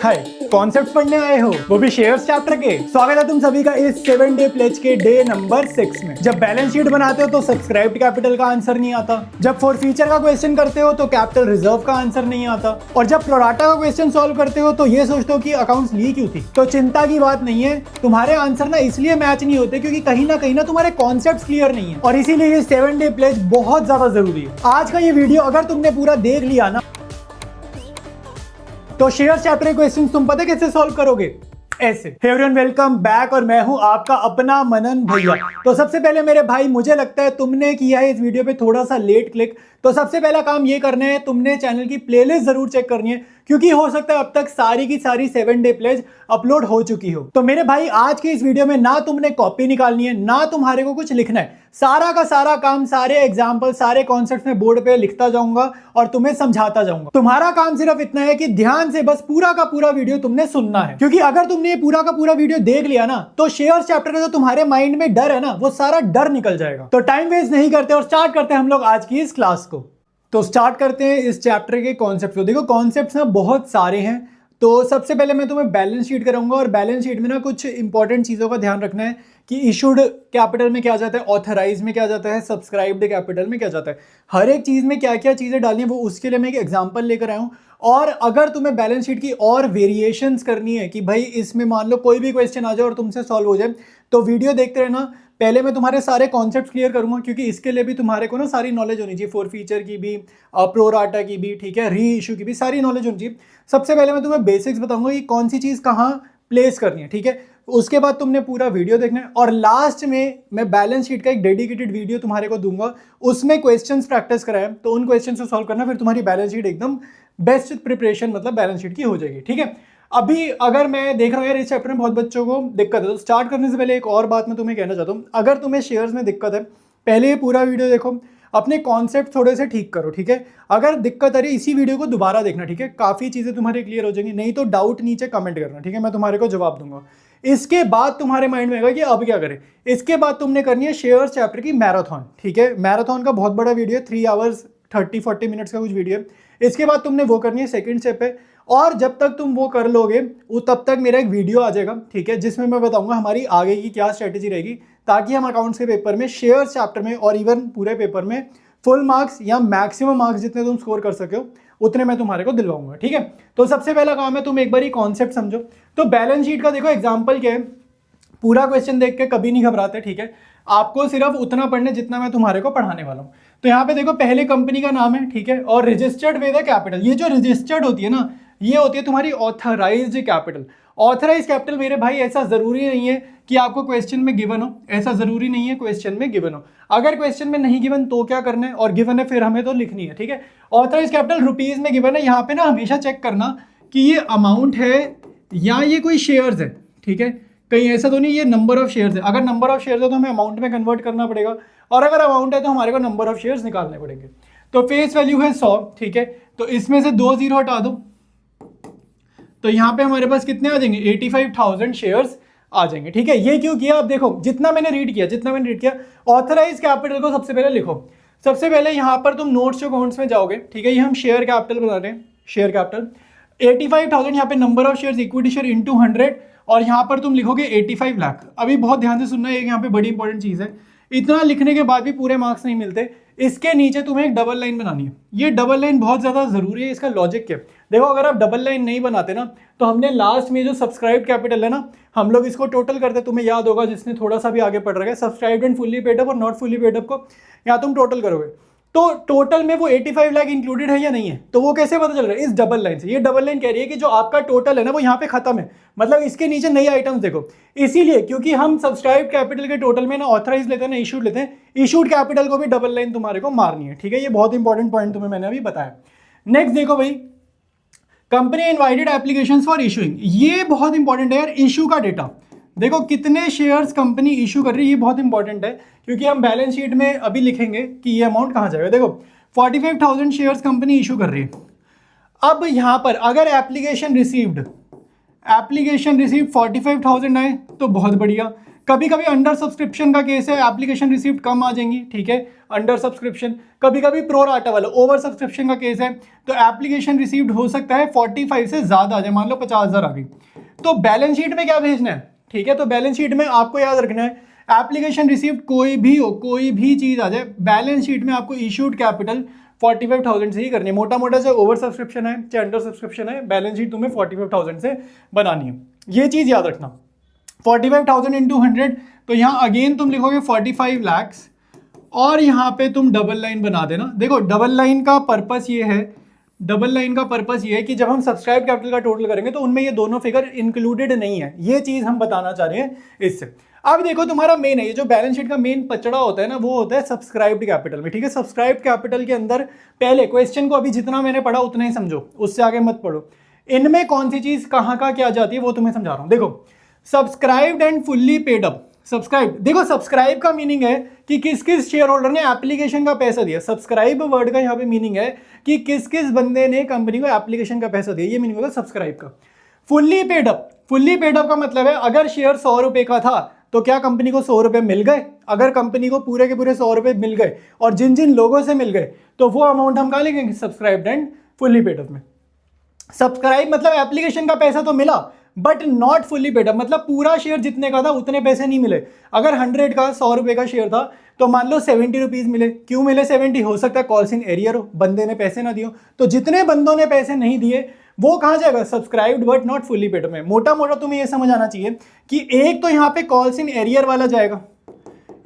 हाय, concept पढ़ने आए हो, वो भी शेयर्स चैप्टर के। स्वागत है तुम सभी का इस 7 डे प्लेज के डे नंबर 6 में। जब बैलेंस शीट बनाते हो तो सब्सक्राइब्ड कैपिटल का आंसर नहीं आता, जब फॉर फ्यूचर का क्वेश्चन करते हो तो कैपिटल रिजर्व का आंसर नहीं आता, और जब प्रोराटा का क्वेश्चन सॉल्व करते हो तो ये सोचते हो कि अकाउंट्स ली क्यों थी। तो चिंता की बात नहीं है, तुम्हारे आंसर ना इसलिए मैच नहीं होते क्योंकि कहीं ना तुम्हारे कॉन्सेप्ट क्लियर नहीं है, और इसीलिए ये 7 डे प्लेज बहुत ज्यादा जरूरी है। आज का ये वीडियो अगर तुमने पूरा देख लिया ना तो शेयर चैप्टर के क्वेश्चंस तुम पता कैसे सॉल्व करोगे, ऐसे। हे एवरीवन, वेलकम बैक, और मैं हूं आपका अपना मनन भैया। तो सबसे पहले मेरे भाई, मुझे लगता है तुमने किया है इस वीडियो पे थोड़ा सा लेट क्लिक, तो सबसे पहला काम ये करना है, तुमने चैनल की प्लेलिस्ट जरूर चेक करनी है, क्योंकि हो सकता है अब तक सारी की सारी 7 डे प्लेज अपलोड हो चुकी हो। तो मेरे भाई, आज के इस वीडियो में ना तुमने कॉपी निकालनी है, ना तुम्हारे को कुछ लिखना है। सारा का सारा काम, सारे एग्जाम्पल, सारे कॉन्सेप्ट में बोर्ड पे लिखता जाऊंगा और तुम्हें समझाता जाऊंगा। तुम्हारा काम सिर्फ इतना है कि ध्यान से बस पूरा का पूरा वीडियो तुमने सुनना है, क्योंकि अगर तुमने ये पूरा का पूरा वीडियो देख लिया ना तो शेयर चैप्टर का जो तुम्हारे माइंड में डर है ना, वो सारा डर निकल जाएगा। तो टाइम वेस्ट नहीं करते और स्टार्ट करते हैं हम लोग आज की इस क्लास को। तो स्टार्ट करते हैं इस चैप्टर के कॉन्सेप्ट को। देखो, कॉन्सेप्ट्स ना बहुत सारे हैं, तो सबसे पहले मैं तुम्हें बैलेंस शीट कराऊंगा, और बैलेंस शीट में ना कुछ इंपॉर्टेंट चीज़ों का ध्यान रखना है कि इशूड कैपिटल में क्या जाता है, ऑथराइज में क्या जाता है, सब्सक्राइब्ड कैपिटल में क्या जाता है, हर एक चीज़ में क्या क्या चीज़ें डालनी है, वो उसके लिए मैं एक एग्जांपल लेकर आया हूँ। और अगर तुम्हें बैलेंस शीट की और वेरिएशंस करनी है कि भाई इसमें मान लो कोई भी क्वेश्चन आ जाए और तुमसे सॉल्व हो जाए, तो वीडियो देखते रहना। पहले मैं तुम्हारे सारे कॉन्सेप्ट क्लियर करूंगा, क्योंकि इसके लिए भी तुम्हारे को ना सारी नॉलेज होनी चाहिए, फॉर फीचर की भी, प्रोराटा की भी, ठीक है, री इशू की भी सारी नॉलेज होनी चाहिए। सबसे पहले मैं तुम्हें बेसिक्स बताऊंगा कि कौन सी चीज़ कहाँ प्लेस करनी है, ठीक है। उसके बाद तुमने पूरा वीडियो देखना है, और लास्ट में मैं बैलेंस शीट का एक डेडिकेटेड वीडियो तुम्हारे को दूंगा, उसमें क्वेश्चंस प्रैक्टिस कराएं, तो उन क्वेश्चन को सॉल्व करना, फिर तुम्हारी बैलेंस शीट एकदम बेस्ट प्रिपरेशन मतलब बैलेंस शीट की हो जाएगी, ठीक है। अभी अगर मैं देख रहा हूँ यार इस चैप्टर में बहुत बच्चों को दिक्कत है, तो स्टार्ट करने से पहले एक और बात मैं तुम्हें कहना चाहता हूँ। अगर तुम्हें शेयर्स में दिक्कत है, पहले ये पूरा वीडियो देखो, अपने कॉन्सेप्ट थोड़े से ठीक करो, ठीक है। अगर दिक्कत आ रही है, इसी वीडियो को दोबारा देखना, ठीक है, काफ़ी चीज़ें तुम्हारे क्लियर हो जाएंगी। नहीं तो डाउट नीचे कमेंट करना, ठीक है, मैं तुम्हारे को जवाब दूंगा। इसके बाद तुम्हारे माइंड में आएगा कि अब क्या करें। इसके बाद तुमने करनी है शेयर्स चैप्टर की मैराथन, ठीक है। मैराथन का बहुत बड़ा वीडियो है, 3 आवर्स 30-40 मिनट्स का कुछ वीडियो है। इसके बाद तुमने वो करनी है, सेकंड स्टेप है। और जब तक तुम वो कर लोगे, वो तब तक मेरा एक वीडियो आ जाएगा, ठीक है, जिसमें मैं बताऊंगा हमारी आगे की क्या स्ट्रेटेजी रहेगी, ताकि हम अकाउंट्स के पेपर में, शेयर चैप्टर में और इवन पूरे पेपर में फुल मार्क्स या मैक्सिमम मार्क्स जितने तुम स्कोर कर सके हो उतने मैं तुम्हारे को दिलवाऊंगा, ठीक है। तो सबसे पहला काम है, तुम एक बार ही कॉन्सेप्ट समझो। तो बैलेंस शीट का देखो एग्जाम्पल क्या है, पूरा क्वेश्चन देख के कभी नहीं घबराते, ठीक है। आपको सिर्फ उतना पढ़ना जितना मैं तुम्हारे को पढ़ाने वाला हूँ। तो यहाँ पे देखो, पहले कंपनी का नाम है, ठीक है, और रजिस्टर्ड विद द कैपिटल। ये जो रजिस्टर्ड होती है ना, ये होती है तुम्हारी ऑथराइज्ड कैपिटल। ऑथराइज कैपिटल मेरे भाई, ऐसा जरूरी नहीं है कि आपको क्वेश्चन में गिवन हो, ऐसा जरूरी नहीं है क्वेश्चन में गिवन हो। अगर क्वेश्चन में नहीं गिवन तो क्या करना है, और गिवन है फिर हमें तो लिखनी है, ठीक है। ऑथराइज कैपिटल रुपीज में गिवन है। यहाँ पे ना हमेशा चेक करना कि ये अमाउंट है या ये कोई शेयर्स है, ठीक है। कहीं ऐसा तो नहीं ये नंबर ऑफ शेयर्स है। अगर नंबर ऑफ शेयर्स है तो हमें अमाउंट में कन्वर्ट करना पड़ेगा, और अगर अमाउंट है तो हमारे को नंबर ऑफ शेयर्स निकालने पड़ेंगे। तो फेस वैल्यू है 100, ठीक है। तो इसमें से 2 जीरो हटा दो, तो यहाँ पे हमारे पास कितने आ जाएंगे, 85,000 शेयर्स आ जाएंगे, ठीक है। ये क्यों किया, आप देखो जितना मैंने रीड किया, ऑथराइज कैपिटल को सबसे पहले लिखो। सबसे पहले यहाँ पर तुम नोट्स अकाउंट्स में जाओगे, ठीक है। ये हम शेयर कैपिटल बना रहे हैं, शेयर कैपिटल 85,000, यहाँ पे number of shares equity share into 100, और यहाँ पर तुम लिखोगे 85 लाख। अभी बहुत ध्यान से सुनना है, यहाँ पे बड़ी इंपॉर्टेंट चीज़ है। इतना लिखने के बाद भी पूरे मार्क्स नहीं मिलते। इसके नीचे तुम्हें एक डबल लाइन बनानी है। ये डबल लाइन बहुत ज़्यादा ज़रूरी है। इसका लॉजिक क्या है, देखो, अगर आप डबल लाइन नहीं बनाते ना, तो हमने लास्ट में जो सब्सक्राइब कैपिटल है ना, हम लोग इसको टोटल करते, तुम्हें याद होगा जिसने थोड़ा सा भी आगे पढ़ रहा है, subscribed and fully paid up और नॉट फुल्ली पेड अप को यहाँ तुम टोटल करोगे, तो टोटल में वो 85 लाख इंक्लूडेड है या नहीं है, तो वो कैसे पता चल रहा है, इस डबल लाइन से। ये डबल लाइन कह रही है कि जो आपका टोटल है ना, वो यहाँ पे खत्म है, मतलब इसके नीचे नई आइटम्स देखो। इसीलिए, क्योंकि हम सब्सक्राइब कैपिटल के टोटल में ना ऑथराइज लेते हैं ना इशूड लेते हैं, इशूड कैपिटल को भी डबल लाइन तुम्हारे को मारनी है, ठीक है। ये बहुत इंपॉर्टेंट पॉइंट तुम्हें मैंने अभी बताया। नेक्स्ट देखो भाई, company invited applications for issuing. ये बहुत इंपॉर्टेंट है यार, इशू का डेटा देखो, कितने शेयर्स कंपनी इशू कर रही है, ये बहुत इंपॉर्टेंट है, क्योंकि हम बैलेंस शीट में अभी लिखेंगे कि ये अमाउंट कहाँ जाएगा। देखो 45,000 शेयर्स कंपनी इशू कर रही है। अब यहाँ पर अगर एप्लीकेशन रिसीव्ड 45,000 आए तो बहुत बढ़िया, कभी कभी अंडर सब्सक्रिप्शन का केस है, एप्लीकेशन रिसीव्ड कम आ जाएंगी, ठीक है, अंडर सब्सक्रिप्शन। कभी कभी प्रो राटा वाला ओवर सब्सक्रिप्शन का केस है, तो एप्लीकेशन रिसीव्ड हो सकता है 45 से ज़्यादा आ जाए, मान लो 50,000 आ गई। तो बैलेंस शीट में क्या भेजना है, ठीक है, तो बैलेंस शीट में आपको याद रखना है एप्लीकेशन रिसीव्ड कोई भी हो, कोई भी चीज़ आ जाए, बैलेंस शीट में आपको इशूड कैपिटल 45,000 से ही करनी है। मोटा मोटा चाहे ओवर सब्सक्रिप्शन है चाहे अंडर सब्सक्रिप्शन है, बैलेंस शीट तुम्हें 45,000 से बनानी है, ये चीज़ याद रखना। 45,000 इंटू 100, तो यहाँ अगेन तुम लिखोगे 45 lakhs और यहाँ पे तुम डबल लाइन बना देना। देखो डबल लाइन का पर्पस ये है, डबल लाइन का पर्पस ये है कि जब हम सब्सक्राइब कैपिटल का टोटल करेंगे तो उनमें ये दोनों फिगर इंक्लूडेड नहीं है, ये चीज़ हम बताना चाह रहे हैं इससे। अब देखो तुम्हारा मेन है, ये जो बैलेंस शीट का मेन पचड़ा होता है ना, वो होता है सब्सक्राइब्ड कैपिटल में, ठीक है। सब्सक्राइब्ड कैपिटल के अंदर पहले क्वेश्चन को अभी जितना मैंने पढ़ा उतना ही समझो, उससे आगे मत पढ़ो। इनमें कौन सी चीज़ कहाँ का क्या जाती है वो तुम्हें समझा रहा हूँ। देखो subscribed and fully paid up, subscribe, देखो सब्सक्राइब का मीनिंग है कि किस किस शेयर होल्डर ने एप्लीकेशन का पैसा दिया। सब्सक्राइब वर्ड का यहाँ पे मीनिंग है कि किस किस बंदे ने कंपनी को एप्लीकेशन का पैसा दिया, ये मीनिंग होगा सब्सक्राइब का। Fully paid up, fully paid up का मतलब है अगर शेयर 100 रुपए का था तो क्या कंपनी को 100 रुपए मिल गए? अगर कंपनी को पूरे के पूरे 100 रुपए मिल गए और जिन जिन लोगों से मिल गए तो वो अमाउंट हम कहाँ लिखेंगे? Subscribed and fully paid up में। सब्सक्राइब मतलब एप्लीकेशन का पैसा तो मिला but not fully paid up, मतलब पूरा शेयर जितने का था उतने पैसे नहीं मिले। अगर 100 का 100 रुपए का शेयर था तो मान लो 70 रुपीज मिले। क्यों मिले 70? हो सकता है कॉल्स इन एरियर हो, बंदे ने पैसे ना दिए। तो जितने बंदों ने पैसे नहीं दिए वो कहाँ जाएगा? Subscribed but not fully paid up में। मोटा मोटा तुम्हें ये समझ आना चाहिए कि एक तो यहाँ पे कॉल्स इन एरियर वाला जाएगा,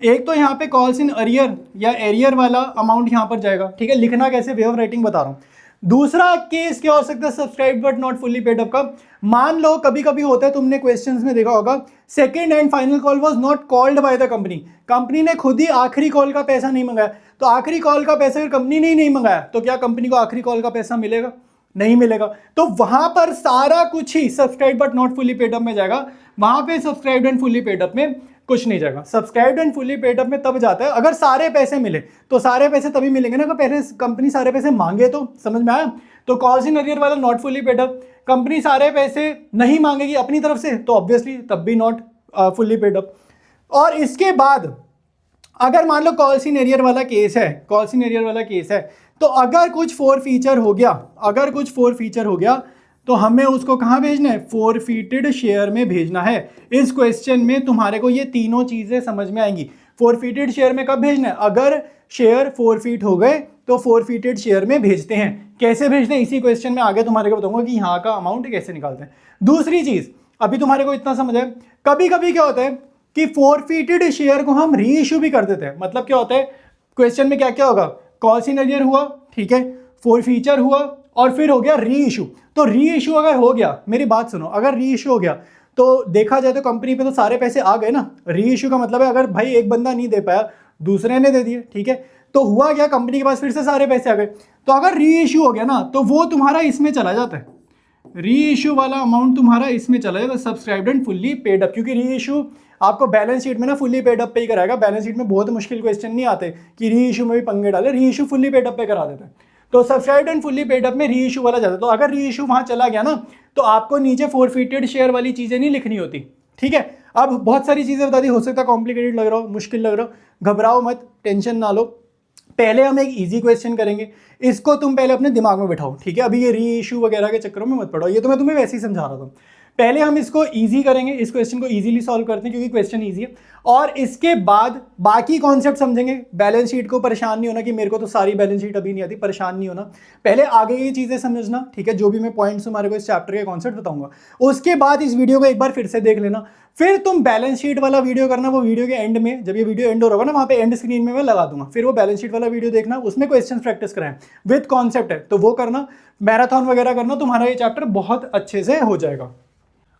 एक तो यहाँ पे कॉल्स इन एरियर या एरियर वाला अमाउंट यहाँ पर जाएगा, ठीक है। लिखना कैसे, वे ऑफ राइटिंग बता रहा हूँ। दूसरा केस क्या हो सकता है subscribe but not fully paid up का? मान लो कभी कभी होता है, तुमने क्वेश्चंस में देखा होगा, second and final call was not called by the company, company ने खुद ही आखिरी कॉल का पैसा नहीं मंगाया। तो आखिरी कॉल का पैसा अगर कंपनी ने ही नहीं मंगाया तो क्या कंपनी को आखिरी कॉल का पैसा मिलेगा? नहीं मिलेगा। तो वहां पर सारा कुछ ही subscribe but not fully paid up में जाएगा, वहां पे subscribe and fully paid up में कुछ नहीं जाएगा। Subscribe and fully paid up में तब जाता है अगर सारे पैसे मिले, तो सारे पैसे तभी मिलेंगे ना अगर पहले कंपनी सारे पैसे मांगे। तो समझ में आया? तो कॉल्स इन एरियर वाला not fully paid up, company सारे पैसे नहीं मांगेगी अपनी तरफ से तो ऑब्वियसली तब भी नॉट फुल्ली पेड अप। और इसके बाद अगर मान लो कॉल्स इन एरियर वाला केस है, कॉल्स इन एरियर वाला केस है, तो अगर कुछ फोर फीचर हो गया, अगर कुछ फोर फीचर हो गया तो हमें उसको कहाँ भेजना है? फोरफीटेड शेयर में भेजना है। इस क्वेश्चन में तुम्हारे को ये तीनों चीजें समझ में आएंगी। फोरफीटेड शेयर में कब भेजना है? अगर शेयर फोरफीट हो गए तो फोरफीटेड शेयर में भेजते हैं। कैसे भेजते हैं इसी क्वेश्चन में आगे तुम्हारे को बताऊंगा कि यहाँ का अमाउंट कैसे निकालते हैं। दूसरी चीज अभी तुम्हारे को इतना समझ है, कभी कभी क्या होता है कि फोरफीटेड शेयर को हम री इशू भी कर देते हैं। मतलब क्या होता है, क्वेश्चन में क्या क्या होगा? कॉल्स इन एरियर हुआ, ठीक है, फोरफीचर हुआ और फिर हो गया री इशू। तो री इशू अगर हो गया, मेरी बात सुनो, अगर री इशू हो गया तो देखा जाए तो कंपनी पे तो सारे पैसे आ गए ना। री इशू का मतलब है अगर भाई एक बंदा नहीं दे पाया दूसरे ने दे दिए, ठीक है, तो हुआ क्या? कंपनी के पास फिर से सारे पैसे आ गए। तो अगर री इशू हो गया ना तो वो तुम्हारा इसमें चला जाता है, री इशू वाला अमाउंट तुम्हारा इसमें चला जाएगा subscribed and fully paid up. क्योंकि री इशू आपको बैलेंस शीट में ना फुल्ली पेड अप पे ही कराएगा। बैलेंस शीट में बहुत मुश्किल क्वेश्चन नहीं आते कि री इशू में भी पंगे डाले, री इशू फुल्ली पेड अप पे करा देता है। तो subscribed and fully paid up में री इशू वाला जाता है। तो अगर री इशू वहां चला गया ना तो आपको नीचे फोरफीटेड शेयर वाली चीजें नहीं लिखनी होती, ठीक है। अब बहुत सारी चीजें बता दी, हो सकता है कॉम्प्लिकेटेड लग रहा हो, मुश्किल लग रहा हो, घबराओ मत, टेंशन ना लो। पहले हम एक इजी क्वेश्चन करेंगे, इसको तुम पहले अपने दिमाग में बिठाओ, ठीक है। अभी ये री इशू वगैरह के चक्करों में मत पड़ो, ये तो मैं तुम्हें वैसे ही समझा रहा था। पहले हम इसको इजी करेंगे, इस क्वेश्चन को इजीली सॉल्व करते हैं क्योंकि क्वेश्चन इजी है, और इसके बाद बाकी कॉन्सेप्ट समझेंगे। बैलेंस शीट को परेशान नहीं होना कि मेरे को तो सारी बैलेंस शीट अभी नहीं आती, परेशान नहीं होना, पहले आगे ये चीज़ें समझना, ठीक है। जो भी मैं पॉइंट्स तुम्हारे को इस चैप्टर के कॉन्सेप्ट बताऊंगा, उसके बाद इस वीडियो को एक बार फिर से देख लेना। फिर तुम बैलेंस शीट वाला वीडियो करना, वो वीडियो के एंड में, जब ये वीडियो एंड हो रहा होगा ना वहाँ पे एंड स्क्रीन में मैं लगा दूंगा, फिर वो बैलेंस शीट वाला वीडियो देखना, उसमें क्वेश्चन प्रैक्टिस कराएं विद कॉन्सेप्ट है तो वो करना, मैराथन वगैरह करना, तुम्हारा ये चैप्टर बहुत अच्छे से हो जाएगा।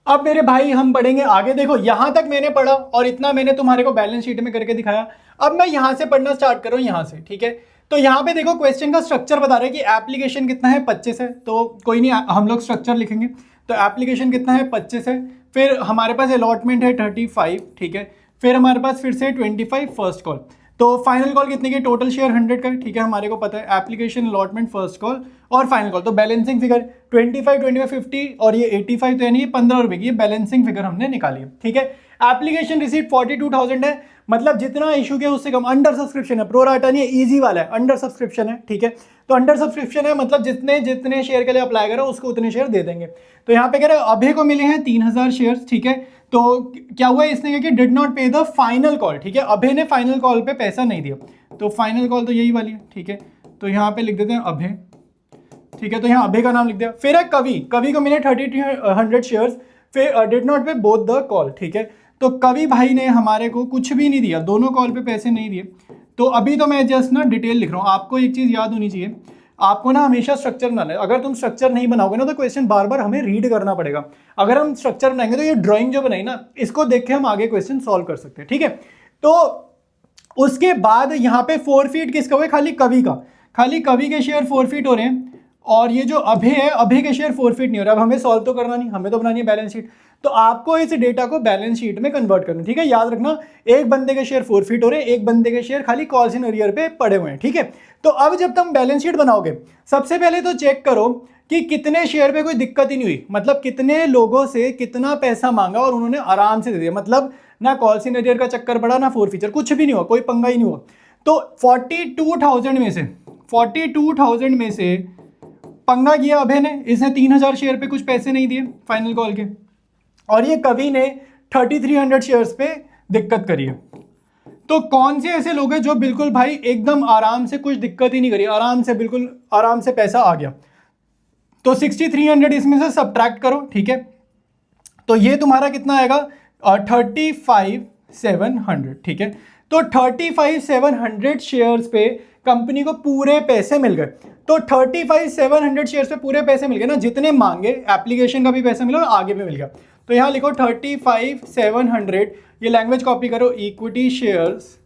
अब मेरे भाई हम पढ़ेंगे आगे। देखो यहां तक मैंने पढ़ा और इतना मैंने तुम्हारे को बैलेंस शीट में करके दिखाया। अब मैं यहां से पढ़ना स्टार्ट कर रहा हूं, यहां से, ठीक है। तो यहाँ पे देखो क्वेश्चन का स्ट्रक्चर बता रहे हैं कि एप्लीकेशन कितना है? 25 है। तो कोई नहीं, हम लोग स्ट्रक्चर लिखेंगे। तो एप्लीकेशन कितना है? 25 है। फिर हमारे पास अलॉटमेंट है 35, ठीक है। फिर हमारे पास फिर से 25 फर्स्ट कॉल। तो फाइनल कॉल कितने की? टोटल शेयर 100 का, ठीक है, हमारे को पता है। एप्लीकेशन, अलॉटमेंट, फर्स्ट कॉल और फाइनल कॉल। तो बैलेंसिंग फिगर 25, 25, 50 और ये 85, तो यानी ये 15 रुपए की बैलेंसिंग फिगर हमने निकाली है, ठीक है। एप्लीकेशन रिसीट 42,000 है, मतलब जितना इशू किया उससे कम। अंडर सब्सक्रिप्शन है, प्रोराटा नहीं है, इजी वाला है, अंडर सब्सक्रिप्शन है, ठीक है। तो अंडर सब्सक्रिप्शन है मतलब जितने जितने शेयर के लिए अप्लाई करो उसको उतने शेयर दे देंगे। तो यहाँ पे कह रहे हैं अभय को मिले हैं 3,000 शेयर, ठीक है। तो क्या हुआ, इसने कहा कि did not pay the final call, ठीक है। अभय ने फाइनल कॉल पे पैसा नहीं दिया, तो फाइनल कॉल तो यही वाली है, ठीक है। तो यहाँ पे लिख देते हैं अभय, ठीक है। तो यहाँ अभय का नाम लिख दिया। फिर है कवि, कवि को मिले 3,300 शेयर्स, फिर डिड नॉट पे बोथ द कॉल, ठीक है। तो कवि भाई ने हमारे को कुछ भी नहीं दिया, दोनों कॉल पे पैसे नहीं दिए। तो अभी तो मैं जस्ट ना डिटेल लिख रहा हूँ। आपको एक चीज़ याद होनी चाहिए, आपको ना हमेशा स्ट्रक्चर बनाना है। अगर तुम स्ट्रक्चर नहीं बनाओगे ना तो क्वेश्चन बार बार हमें रीड करना पड़ेगा। अगर हम स्ट्रक्चर बनाएंगे तो ये ड्राइंग जो बनाई ना, इसको देख के हम आगे क्वेश्चन सॉल्व कर सकते हैं, ठीक है। तो उसके बाद यहाँ पे फोरफीट किसका हुआ, खाली कवि का, खाली कवि के शेयर फोरफीट हो रहे हैं। और ये जो अभय है, अभय के शेयर फोरफीट नहीं हो रहा। अब हमें सॉल्व तो करना नहीं, हमें तो बनानी है बैलेंस शीट। तो आपको इस डेटा को बैलेंस शीट में कन्वर्ट करना, ठीक है। याद रखना, एक बंदे के शेयर फोरफीट हो रहे हैं, एक बंदे के शेयर खाली कॉल्स इन अरियर पे पड़े हुए हैं, ठीक है। तो अब जब तुम बैलेंस शीट बनाओगे, सबसे पहले तो चेक करो कि कितने शेयर पे कोई दिक्कत ही नहीं हुई, मतलब कितने लोगों से कितना पैसा मांगा और उन्होंने आराम से दे दिया, मतलब ना कॉल्स इन अरियर का चक्कर पड़ा, ना फोर फीचर, कुछ भी नहीं हुआ, कोई पंगा ही नहीं हुआ। तो 42,000 में से पंगा किया अभय ने, इसने 3,000 शेयर पे कुछ पैसे नहीं दिए फाइनल कॉल के, और ये कवि ने 3,300 शेयर्स पे दिक्कत करी है। तो कौन से ऐसे लोग हैं जो बिल्कुल भाई एकदम आराम से, कुछ दिक्कत ही नहीं करी, आराम से, बिल्कुल आराम से पैसा आ गया। तो 6,300 इसमें से सब्ट्रैक्ट करो, ठीक है। तो ये तुम्हारा कितना आएगा, 35,700, ठीक है। तो 35,700 शेयर्स पे कंपनी को पूरे पैसे मिल गए। तो 35,700 शेयर्स पे पूरे पैसे मिल गए ना, जितने मांगे, एप्लीकेशन का भी पैसा मिला और आगे भी मिल गया। तो यहाँ लिखो 35,700, ये लैंग्वेज कॉपी करो, इक्विटी शेयर्स,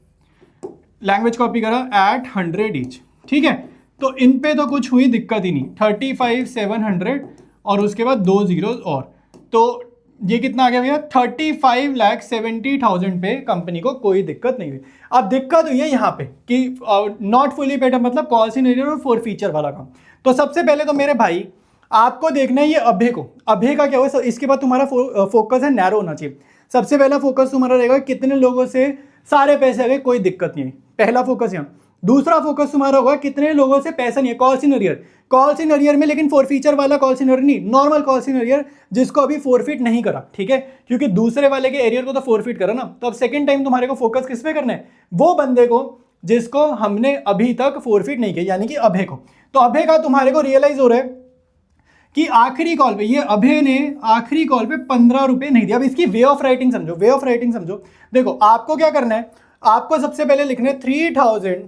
लैंग्वेज कॉपी करो एट 100 ईच, ठीक है। तो इन पे तो कुछ हुई दिक्कत ही नहीं, 35,700 और उसके बाद 2 जीरोज और, तो ये कितना आ गया भैया, 35,70,000 पे कंपनी को कोई दिक्कत नहीं हुई। अब दिक्कत हुई है यहाँ पे कि नॉट फुली पेड अप, मतलब कॉल्स इन अरियर और फोर फीचर वाला काम। तो सबसे पहले तो मेरे भाई आपको देखना है ये अभय को, अभय का क्या हुआ। इसके बाद तुम्हारा फोकस है नैरो होना चाहिए। सबसे पहला फोकस तुम्हारा रहेगा कितने लोगों से सारे पैसे आ गए, कोई दिक्कत नहीं है, पहला फोकस यहाँ। दूसरा फोकस तुम्हारा होगा कितने लोगों से पैसा नहीं है, calls in arrear, calls in arrear में, लेकिन फोर फीचर वाला कॉल्स इन अरियर नहीं, नॉर्मल कॉल्स इन अरियर जिसको अभी फोरफीट नहीं करा, ठीक है। क्योंकि दूसरे वाले के एरियर को तो फोरफीट करा ना। तो अब सेकंड टाइम तुम्हारे को फोकस किस पे करना है, वो बंदे को जिसको हमने अभी तक फोरफीट नहीं किया, यानी कि अभय को। तो अभय का तुम्हारे को रियलाइज हो रहा है कि आखिरी कॉल पे ये अभय ने आखिरी कॉल पे 15 रुपए नहीं दिया। अब इसकी वे ऑफ राइटिंग समझो, वे ऑफ राइटिंग समझो। देखो आपको क्या करना है, आपको सबसे पहले लिखने 3,000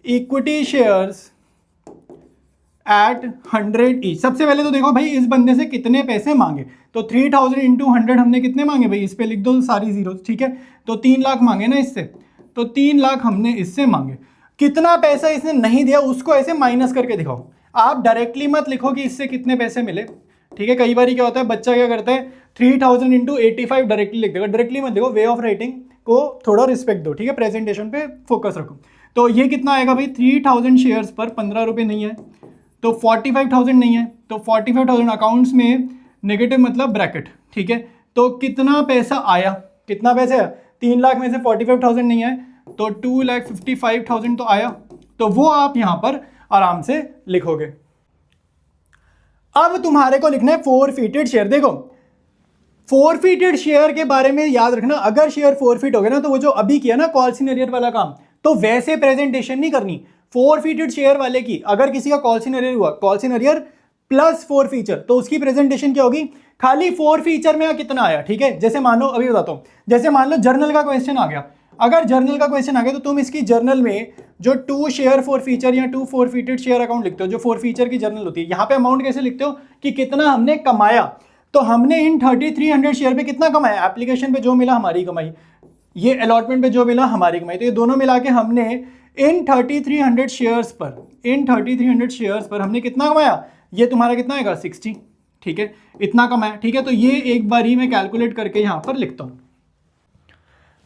इक्विटी शेयर्स एट 100 ईच। सबसे पहले तो देखो भाई इस बंदे से कितने पैसे मांगे, तो 3,000 इंटू 100 हमने कितने मांगे भाई, इस पे लिख दो सारी जीरो, ठीक है। तो 3 लाख मांगे ना इससे, तो 3 लाख हमने इससे मांगे। कितना पैसा इसने नहीं दिया उसको ऐसे माइनस करके दिखाओ। आप डायरेक्टली मत लिखो कि इससे कितने पैसे मिले, ठीक है। कई बार क्या होता है, बच्चा क्या करता है 3,000 इंटू 85 डायरेक्टली लिख देगा। डायरेक्टली मत देखो, वे ऑफ राइटिंग को थोड़ा रिस्पेक्ट दो, ठीक है। प्रेजेंटेशन पे फोकस रखो। तो ये कितना आएगा भाई, 3,000 शेयर्स पर 15 रुपये नहीं है, तो 45,000 नहीं है, तो 45,000 अकाउंट्स में नेगेटिव मतलब ब्रैकेट, ठीक है। तो कितना पैसा आया, कितना पैसा आया, 3 लाख में से 45,000 नहीं है, तो 2,55,000 तो आया। तो वो आप यहां पर आराम से लिखोगे। अब तुम्हारे को लिखना है फोरफीटेड शेयर। देखो फोरफीटेड शेयर के बारे में याद रखना, अगर शेयर फोरफीट हो गया ना, तो वो जो अभी किया ना कॉल्स इन अरियर वाला काम, तो वैसे प्रेजेंटेशन नहीं करनी। फोरफीटेड शेयर वाले की अगर किसी का कॉल्स इन अरियर हुआ, calls in arrear plus four feature, तो उसकी प्रेजेंटेशन क्या होगी, खाली फोर फीचर में कितना आया, ठीक है। जैसे मान लो, अभी बताता हूं, जैसे मान लो जर्नल का क्वेश्चन आ गया। अगर जर्नल का क्वेश्चन आ गया तो तुम इसकी जर्नल में जो 2 शेयर फोर फीचर या 2 फोरफीटेड शेयर अकाउंट लिखते हो, जो फोर फीचर की जर्नल होती है। यहाँ पे अमाउंट कैसे लिखते हो कि कितना हमने कमाया, तो हमने इन 3,300 शेयर पे कितना कमाया, एप्लीकेशन पे जो मिला हमारी कमाई, ये अलॉटमेंट पे जो मिला हमारी कमाई। तो ये दोनों मिला के हमने इन 3,300 शेयर्स पर हमने कितना कमाया, ये तुम्हारा कितना आएगा 60, ठीक है, इतना कमाया, ठीक है। तो ये एक बार ही मैं कैलकुलेट करके यहां पर लिखता हूं।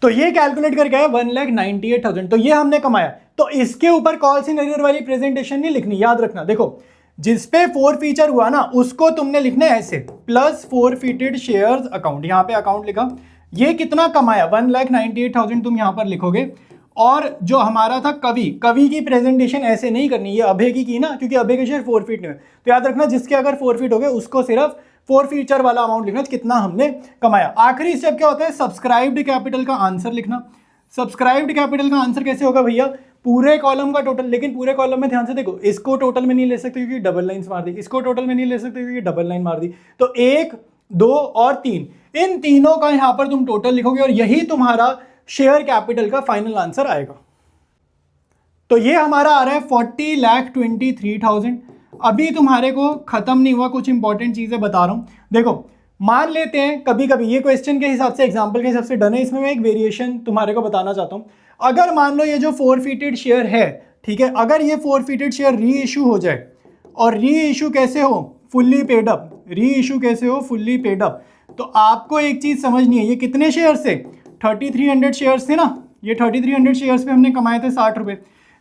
तो ये कैलकुलेट करके आया 1,98,000, तो ये हमने कमाया। तो इसके ऊपर कॉल्स इन अरियर वाली प्रेजेंटेशन नहीं लिखनी, याद रखना। देखो जिसपे फोर फीचर हुआ ना, उसको तुमने लिखना है ऐसे, प्लस फोरफीटेड शेयर्स अकाउंट, यहां पे अकाउंट लिखा, ये कितना कमाया 1,98,000 तुम यहाँ पर लिखोगे। और जो हमारा था कवि की प्रेजेंटेशन ऐसे नहीं करनी, ये अभय की ना, क्योंकि अभय के शेयर फोरफीट में, तो याद रखना जिसके अगर फोरफीट हो गए उसको सिर्फ फोरफीचर वाला अमाउंट लिखना, कितना हमने कमाया। आखिरी स्टेप क्या होता है, सब्सक्राइब्ड कैपिटल का आंसर लिखना। सब्सक्राइब्ड कैपिटल का आंसर कैसे होगा भैया, पूरे कॉलम का टोटल, लेकिन पूरे कॉलम में ध्यान से देखो, इसको टोटल में नहीं ले सकते क्योंकि डबल लाइंस मार दी, इसको टोटल में नहीं ले सकते क्योंकि डबल लाइन मार दी, तो 1, 2 और 3, इन तीनों का यहां पर तुम टोटल लिखोगे और यही तुम्हारा शेयर कैपिटल का फाइनल आंसर आएगा। तो ये हमारा आ रहा है 40,23,000। अभी तुम्हारे को खत्म नहीं हुआ, कुछ इंपॉर्टेंट चीजें बता रहा हूं। देखो मान लेते हैं कभी कभी ये क्वेश्चन के हिसाब से, एग्जांपल के हिसाब से डन है, इसमें मैं एक वेरिएशन तुम्हारे को बताना चाहता हूं। अगर मान लो ये जो फोरफीटेड शेयर है, ठीक है, अगर ये फोरफीटेड शेयर री इशू हो जाए, और री इशू कैसे हो, फुल्ली पेड अप, री इशू कैसे हो, फुल्ली पेड अप, तो आपको एक चीज समझनी है, ये कितने शेयर से 3300 शेयर्स थे ना, ये 3300 शेयर्स पे हमने कमाए थे 60 रुपए।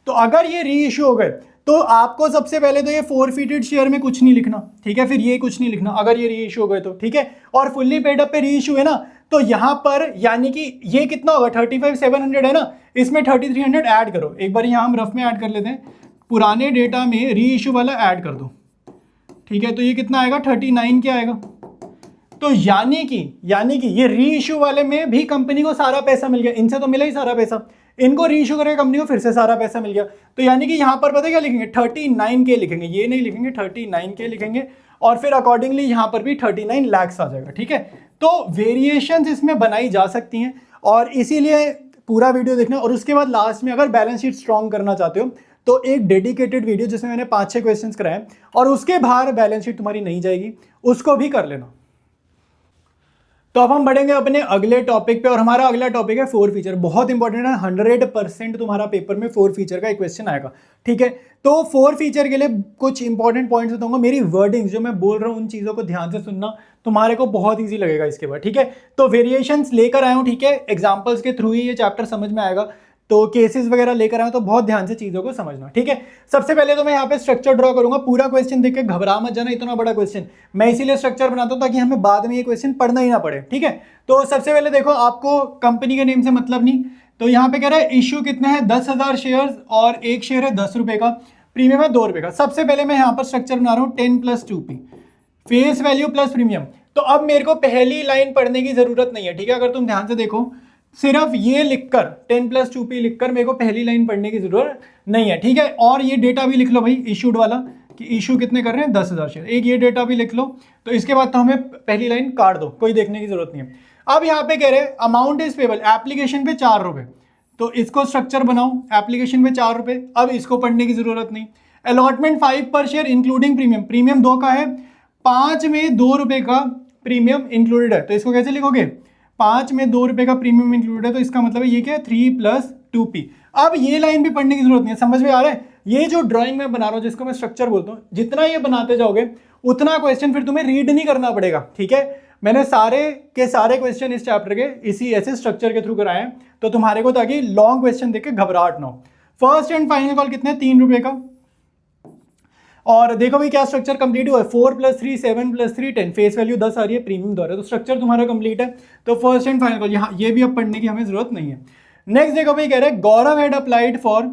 तो अगर ये री इशू हो गए तो आपको सबसे पहले तो ये फोरफीटेड शेयर में कुछ नहीं लिखना, ठीक है, फिर ये कुछ नहीं लिखना अगर ये री इशू हो गए तो, ठीक है। और फुल्ली पेड अप पे री इशू है ना, तो यहां पर यानी कि ये कितना होगा 35,700 है ना, इसमें 3300 ऐड करो। एक बार यहां हम रफ में ऐड कर लेते हैं, पुराने डेटा में री इशू वाला ऐड कर दो, ठीक है, तो ये कितना आएगा 39 क्या आएगा। तो यानी कि ये री इशू वाले में भी कंपनी को सारा पैसा मिल गया, इनसे तो मिला ही सारा पैसा, इनको री इशू करके कंपनी को फिर से सारा पैसा मिल गया। तो यानी कि यहां पर पता क्या लिखेंगे, 39K लिखेंगे, ये नहीं लिखेंगे 39K लिखेंगे, और फिर अकॉर्डिंगली यहां पर भी 39 लाख आ जाएगा, ठीक है। तो वेरिएशंस इसमें बनाई जा सकती हैं, और इसीलिए पूरा वीडियो देखना। और उसके बाद लास्ट में अगर बैलेंस शीट स्ट्रॉन्ग करना चाहते हो तो एक डेडिकेटेड वीडियो जिसमें मैंने 5-6 क्वेश्चन कराए और उसके बाहर बैलेंस शीट तुम्हारी नहीं जाएगी, उसको भी कर लेना। तो अब हम बढ़ेंगे अपने अगले टॉपिक पे, और हमारा अगला टॉपिक है फोर फीचर। बहुत इंपॉर्टेंट है, 100% तुम्हारा पेपर में फोर फीचर का एक क्वेश्चन आएगा, ठीक है। तो फोर फीचर के लिए कुछ इंपॉर्टेंट पॉइंट्स बताऊंगा, मेरी वर्डिंग्स जो मैं बोल रहा हूँ उन चीज़ों को ध्यान से सुनना, तुम्हारे को बहुत ईजी लगेगा इसके बाद, ठीक है। तो वेरिएशंस लेकर आया हूँ, ठीक है, एग्जाम्पल्स के थ्रू ही ये चैप्टर समझ में आएगा, तो केसेस वगैरह लेकर आए तो बहुत ध्यान से चीज़ों को समझना, ठीक है। सबसे पहले तो मैं यहाँ पे स्ट्रक्चर ड्रॉ करूंगा, पूरा क्वेश्चन देख के घबरा मत जाना, इतना बड़ा क्वेश्चन मैं इसीलिए स्ट्रक्चर बनाता हूँ ताकि हमें बाद में ये क्वेश्चन पढ़ना ही ना पड़े, ठीक है। तो सबसे पहले देखो, आपको कंपनी के नेम से मतलब नहीं, तो यहाँ पे कह रहा है इश्यू कितने हैं 10,000 शेयर, और एक शेयर है 10 रुपए का, प्रीमियम है 2 रुपए का। सबसे पहले मैं यहाँ पर स्ट्रक्चर बना रहा हूँ 10 + 2p, face value plus premium. तो अब मेरे को पहली लाइन पढ़ने की जरूरत नहीं है, ठीक है। अगर तुम ध्यान से देखो, सिर्फ ये लिखकर 10 + 2p लिखकर मेरे को पहली लाइन पढ़ने की जरूरत नहीं है, ठीक है। और ये डेटा भी लिख लो भाई इशूड वाला, कि इशू कितने कर रहे हैं 10,000 शेयर, एक ये डेटा भी लिख लो। तो इसके बाद तो हमें पहली लाइन काट दो, कोई देखने की जरूरत नहीं है। अब यहाँ पे कह रहे हैं अमाउंट इज पेबल एप्लीकेशन पे 4 रुपए, तो इसको स्ट्रक्चर बनाओ, एप्लीकेशन पे 4 रुपए, अब इसको पढ़ने की जरूरत नहीं। अलॉटमेंट 5 पर शेयर इंक्लूडिंग प्रीमियम, प्रीमियम 2 का है, 5 में 2 रुपए का प्रीमियम इंक्लूडेड है, तो इसको कैसे लिखोगे, 5 में 2 रुपए का प्रीमियम इंक्लूडेड है, तो इसका मतलब है ये क्या है 3 + 2p। अब ये लाइन भी पढ़ने की जरूरत नहीं है, समझ में आ रहा है। ये जो ड्राइंग में बना रहा हूं जिसको मैं स्ट्रक्चर बोलता हूं, जितना ये बनाते जाओगे उतना क्वेश्चन फिर तुम्हें रीड नहीं करना पड़ेगा, ठीक है। मैंने सारे के सारे क्वेश्चन इस चैप्टर के इसी ऐसे स्ट्रक्चर के थ्रू कराए हैं, तो तुम्हारे को ताकि लॉन्ग क्वेश्चन देख के घबराहट ना हो। फर्स्ट एंड फाइनल कॉल कितने 3 रुपए का, और देखो भाई क्या स्ट्रक्चर कंप्लीट हुआ है, 4 + 3 7 + 3 10, फेस वैल्यू 10 आ रही है, प्रीमियम 2 आ रहा है, तो स्ट्रक्चर तुम्हारा कंप्लीट है। तो फर्स्ट एंड फाइनल कॉल यहाँ ये भी अब पढ़ने की हमें जरूरत नहीं है। नेक्स्ट देखो भाई कह रहे हैं Gaurav had applied for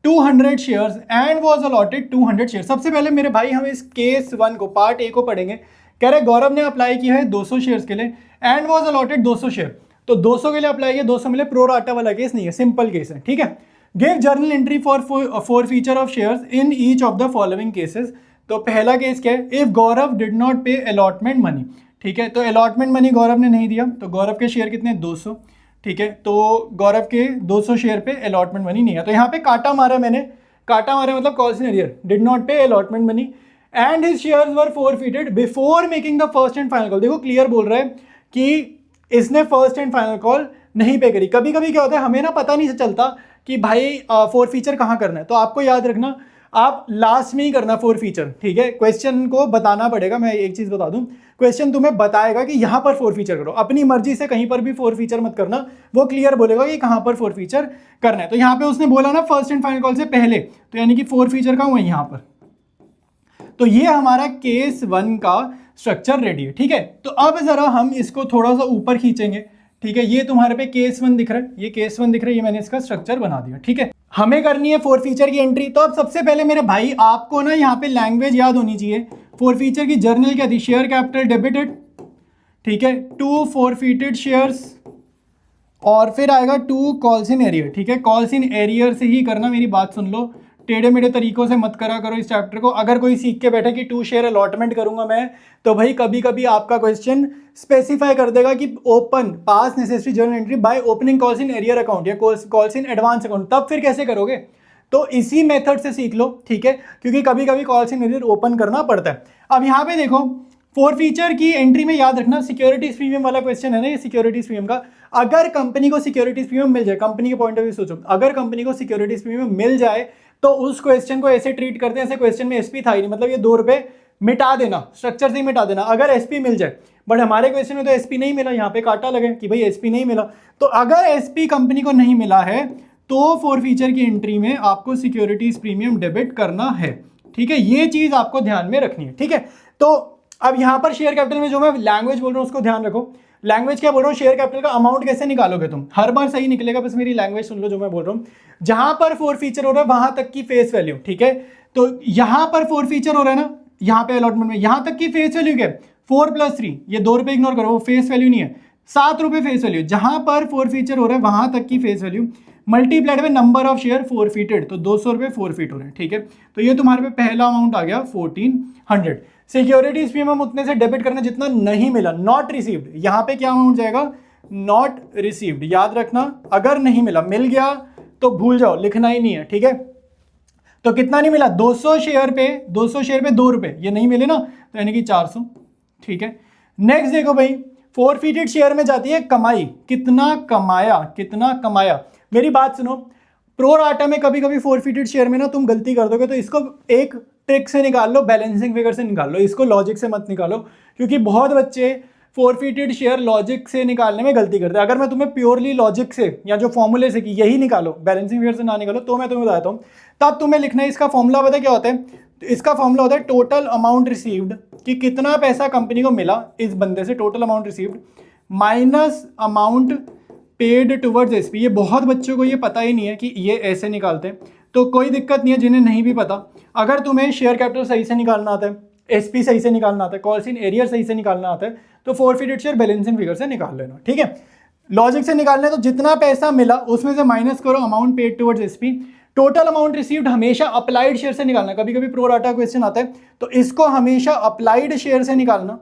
200 shares and was allotted 200 share. सबसे पहले मेरे भाई हम इस केस 1 को पार्ट ए को पढ़ेंगे। कह रहे गौरव ने अप्लाई किया है 200 शेयर्स के लिए एंड वाज अलॉटेड 200 शेयर, तो 200 के लिए अप्लाई किया, 200 मिले, प्रो राटा वाला केस नहीं है, सिंपल केस है, ठीक है। Give journal entry for feature of shares in each of the following cases. तो पहला केस क्या है, if Gaurav did not pay allotment money, ठीक है, तो अलॉटमेंट मनी गौरव ने नहीं दिया, तो गौरव के शेयर कितने 200, ठीक है, तो गौरव के 200 शेयर पे अलॉटमेंट मनी नहीं है, तो यहाँ पे काटा मारा मैंने, काटा मारा मतलब calls in arrear, did not pay allotment money and his shares were forfeited before making the first and final call. देखो क्लियर बोल रहा है कि इसने फर्स्ट एंड फाइनल कॉल नहीं पे करी। कभी कभी क्या होता है, हमें ना पता नहीं चलता कि भाई फोर फीचर कहाँ करना है, तो आपको याद रखना आप लास्ट में ही करना फोर फीचर, ठीक है। क्वेश्चन को बताना पड़ेगा, मैं एक चीज बता दूं, क्वेश्चन तुम्हें बताएगा कि यहां पर फोर फीचर करो, अपनी मर्जी से कहीं पर भी फोर फीचर मत करना, वो क्लियर बोलेगा कि कहां पर फोर फीचर करना है। तो यहां पे उसने बोला ना फर्स्ट एंड फाइनल कॉल से पहले, तो यानी कि फोर फीचर का हुआ यहां पर। तो ये हमारा केस 1 का स्ट्रक्चर रेडी है, ठीक है। तो अब जरा हम इसको थोड़ा सा ऊपर खींचेंगे, ठीक है, ये तुम्हारे पे केस 1 दिख रहा है, ये केस 1 दिख रहा है, ये मैंने इसका स्ट्रक्चर बना दिया। ठीक है, हमें करनी है फोर फीचर की एंट्री। तो अब सबसे पहले मेरे भाई आपको ना यहाँ पे लैंग्वेज याद होनी चाहिए। फोर फीचर की जर्नल क्या थी, शेयर कैपिटल डेबिटेड, ठीक है, 2 फॉरफिटेड शेयर्स, और फिर आएगा 2 कॉल्स इन एरियर। ठीक है, कॉल्स इन एरियर से ही करना, मेरी बात सुन लो, टेढ़े मेढ़े तरीकों से मत करा करो इस चैप्टर को। अगर कोई सीख के बैठे कि 2 शेयर अलॉटमेंट करूंगा मैं, तो भाई कभी कभी आपका क्वेश्चन स्पेसिफाई कर देगा कि open pass necessary journal entry by opening calls in arrear account या कॉल्स इन एडवांस अकाउंट, तब फिर कैसे करोगे? तो इसी मेथड से सीख लो। ठीक है, क्योंकि कभी कभी कॉल्स इन एरियर ओपन करना पड़ता है। अब यहाँ पे देखो, फोर फीचर की एंट्री में याद रखना सिक्योरिटीज प्रीमियम वाला क्वेश्चन है ना, ये सिक्योरिटीज प्रीमियम का। अगर कंपनी को सिक्योरिटीज प्रीमियम मिल जाए, कंपनी के पॉइंट ऑफ व्यू सोचो, अगर कंपनी को सिक्योरिटीज प्रीमियम मिल जाए तो उस क्वेश्चन को ऐसे ट्रीट करते हैं, ऐसे क्वेश्चन में एसपी था ही नहीं, मतलब ये 2 रुपए मिटा देना, स्ट्रक्चर से ही मिटा देना अगर एसपी मिल जाए। बट हमारे क्वेश्चन में तो एसपी नहीं मिला, यहाँ पे काटा लगे कि भाई एसपी नहीं मिला। तो अगर एसपी कंपनी को नहीं मिला है तो फोर फीचर की एंट्री में आपको सिक्योरिटीज प्रीमियम डेबिट करना है। ठीक है, ये चीज आपको ध्यान में रखनी है। ठीक है, तो अब यहाँ पर शेयर कैपिटल में जो मैं लैंग्वेज बोल रहा हूँ उसको ध्यान रखो। लैंग्वेज क्या बोल रहा हूँ, शेयर कैपिटल का अमाउंट कैसे निकालोगे तुम, हर बार सही निकलेगा, बस मेरी लैंग्वेज सुन लो जो मैं बोल रहा हूँ। जहां पर फोर फीचर हो रहा है वहां तक की फेस वैल्यू। ठीक है, तो यहां पर फोर फीचर हो रहा है ना, यहाँ पे अलॉटमेंट में यहां तक की फेस वैल्यू क्या है, 4 + 3, ये 2 रुपए इग्नोर करो, वो फेस वैल्यू नहीं है, 7 रुपए फेस वैल्यू। जहां पर फोर फीचर हो रहा है वहां तक की face value multiplied by number of share forfeited, तो 200 रुपए फॉरफिट हो रहे हैं। ठीक है, तो ये तुम्हारे पे पहला अमाउंट आ गया 1400। सिक्योरिटीज प्रीमियम उतने से डेबिट करना जितना नहीं मिला, नॉट रिसीव्ड। यहाँ पे क्या अमाउंट जाएगा, नॉट रिसीव्ड। याद रखना, अगर नहीं मिला, मिल गया तो भूल जाओ, लिखना ही नहीं है। ठीक है, तो कितना नहीं मिला, 200 शेयर पे 2 रुपए, ये नहीं मिले ना, तो यानी कि 400। ठीक है, नेक्स्ट देखो भाई, फॉरफिटेड शेयर में जाती है कमाई, कितना कमाया, कितना कमाया। मेरी बात सुनो, प्रो राटा में कभी कभी फॉरफिटेड शेयर में ना तुम गलती कर दोगे, तो इसको एक ट्रिक से निकाल लो, बैलेंसिंग फिगर से निकाल लो, इसको लॉजिक से मत निकालो, क्योंकि बहुत बच्चे फॉरफिटेड शेयर लॉजिक से निकालने में गलती करते हैं। अगर मैं तुम्हें प्योरली लॉजिक से या जो फॉर्मूले से कि यही निकालो, बैलेंसिंग फिगर से ना निकालो, तो मैं तुम्हें बताता हूँ, तब तुम्हें लिखना है इसका फॉर्मूला। पता क्या होता है, तो इसका फॉर्मूला होता है टोटल अमाउंट रिसीव्ड, कि कितना पैसा कंपनी को मिला इस बंदे से, total amount received minus amount paid towards SP. ये बहुत बच्चों को ये पता ही नहीं है कि ये ऐसे निकालते हैं, तो कोई दिक्कत नहीं है जिन्हें नहीं भी पता। अगर तुम्हें शेयर कैपिटल सही से निकालना आता है, एसपी सही से निकालना आता है, कॉल्स इन एरियर सही से निकालना आता है, तो फॉरफिटेड शेयर बैलेंसिंग फिगर से निकाल लेना। ठीक है, लॉजिक से निकालना है तो जितना पैसा मिला उसमें से माइनस करो amount paid towards SP. Total amount received हमेशा अप्लाइड शेयर से निकालना, कभी कभी प्रो राटा क्वेश्चन आता है तो इसको हमेशा अप्लाइड शेयर से निकालना।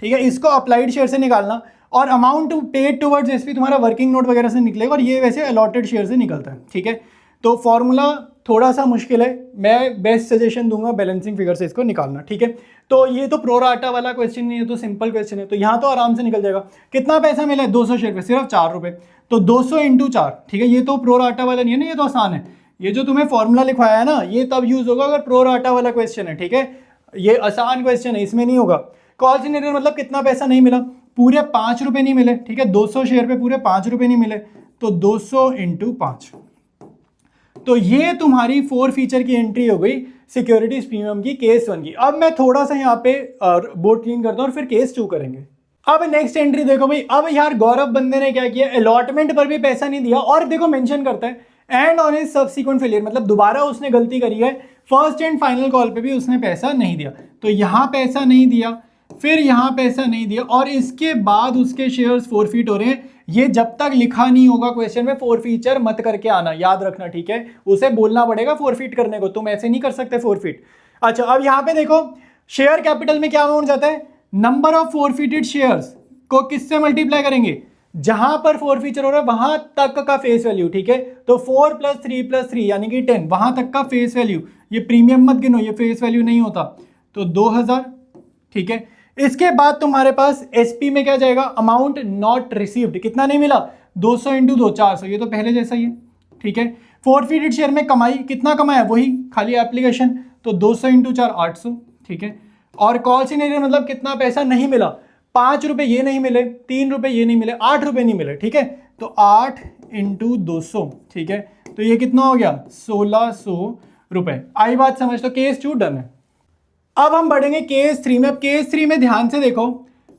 ठीक है, इसको अप्लाइड शेयर से निकालना, और अमाउंट पेड टुवर्ड्स एसपी तुम्हारा वर्किंग नोट वगैरह से निकलेगा, और ये वैसे अलॉटेड शेयर से निकलता है। ठीक है, तो फॉर्मूला थोड़ा सा मुश्किल है, मैं बेस्ट सजेशन दूंगा बैलेंसिंग फिगर से इसको निकालना। ठीक है, तो ये तो प्रो राटा वाला क्वेश्चन नहीं है, तो सिंपल क्वेश्चन है, तो यहाँ तो आराम से निकल जाएगा। कितना पैसा मिला है, 200 शेयर पे सिर्फ 4 रुपए, तो 200 × 4। ठीक है, ये तो प्रो राटा वाला नहीं है ना, ये तो आसान है। ये जो तुम्हें फॉर्मूला लिखवाया है ना, ये तब यूज होगा अगर प्रो राटा वाला क्वेश्चन है। ठीक है, ये आसान क्वेश्चन है, इसमें नहीं होगा। कॉल्स इन एरियर मतलब कितना पैसा नहीं मिला, पूरे 5 रुपए नहीं मिले। ठीक है, 200 शेयर पे पूरे 5 रुपए नहीं मिले, तो 200 × 5। तो ये तुम्हारी फोर फीचर की एंट्री हो गई सिक्योरिटीज प्रीमियम की केस 1 की। अब मैं थोड़ा सा यहाँ पे बोर्ड क्लीन करता हूँ और फिर केस 2 करेंगे। अब नेक्स्ट एंट्री देखो भाई, अब यार गौरव बंदे ने क्या किया, अलॉटमेंट पर भी पैसा नहीं दिया, और देखो मेंशन करता है and on his subsequent failure, मतलब दोबारा उसने गलती करी है, फर्स्ट एंड फाइनल कॉल पे भी उसने पैसा नहीं दिया। तो यहाँ पैसा नहीं दिया, फिर यहाँ पैसा नहीं दिया, और इसके बाद उसके शेयर्स फॉरफिट हो रहे हैं। ये जब तक लिखा नहीं होगा क्वेश्चन में, फॉरफीचर मत करके आना, याद रखना। ठीक है, उसे बोलना पड़ेगा फॉरफिट करने को, तुम ऐसे नहीं कर सकते फॉरफिट। अच्छा, अब यहाँ पे देखो शेयर कैपिटल में क्या अमाउंट जाता है, नंबर ऑफ फॉरफिटेड शेयर्स को किससे मल्टीप्लाई करेंगे, जहां पर फॉरफीचर हो रहा है वहां तक का फेस वैल्यू। ठीक है, तो 4 + 3 + 3 यानी कि 10, वहां तक का फेस वैल्यू। ये प्रीमियम मत गिनो, ये फेस वैल्यू नहीं होता, तो 2000। ठीक है, इसके बाद तुम्हारे पास एसपी में क्या जाएगा, अमाउंट नॉट रिसीव्ड, कितना नहीं मिला, 200 × 2 400, ये तो पहले जैसा ही है। ठीक है, फॉरफिटेड शेयर में कमाई, कितना कमाया, वही खाली एप्लीकेशन, तो 200 × 4 800। ठीक है, और कॉल्स इन एरियर मतलब कितना पैसा नहीं मिला, 5 रुपए ये नहीं मिले, 3 रुपए ये नहीं मिले, 8 रुपए नहीं मिले। ठीक है, तो 8 × 200। ठीक है, तो ये कितना हो गया, 1600 रुपए। आई बात समझ, तो केस 2 डन है। अब हम बढ़ेंगे केस 3 में। अब केस 3 में ध्यान से देखो,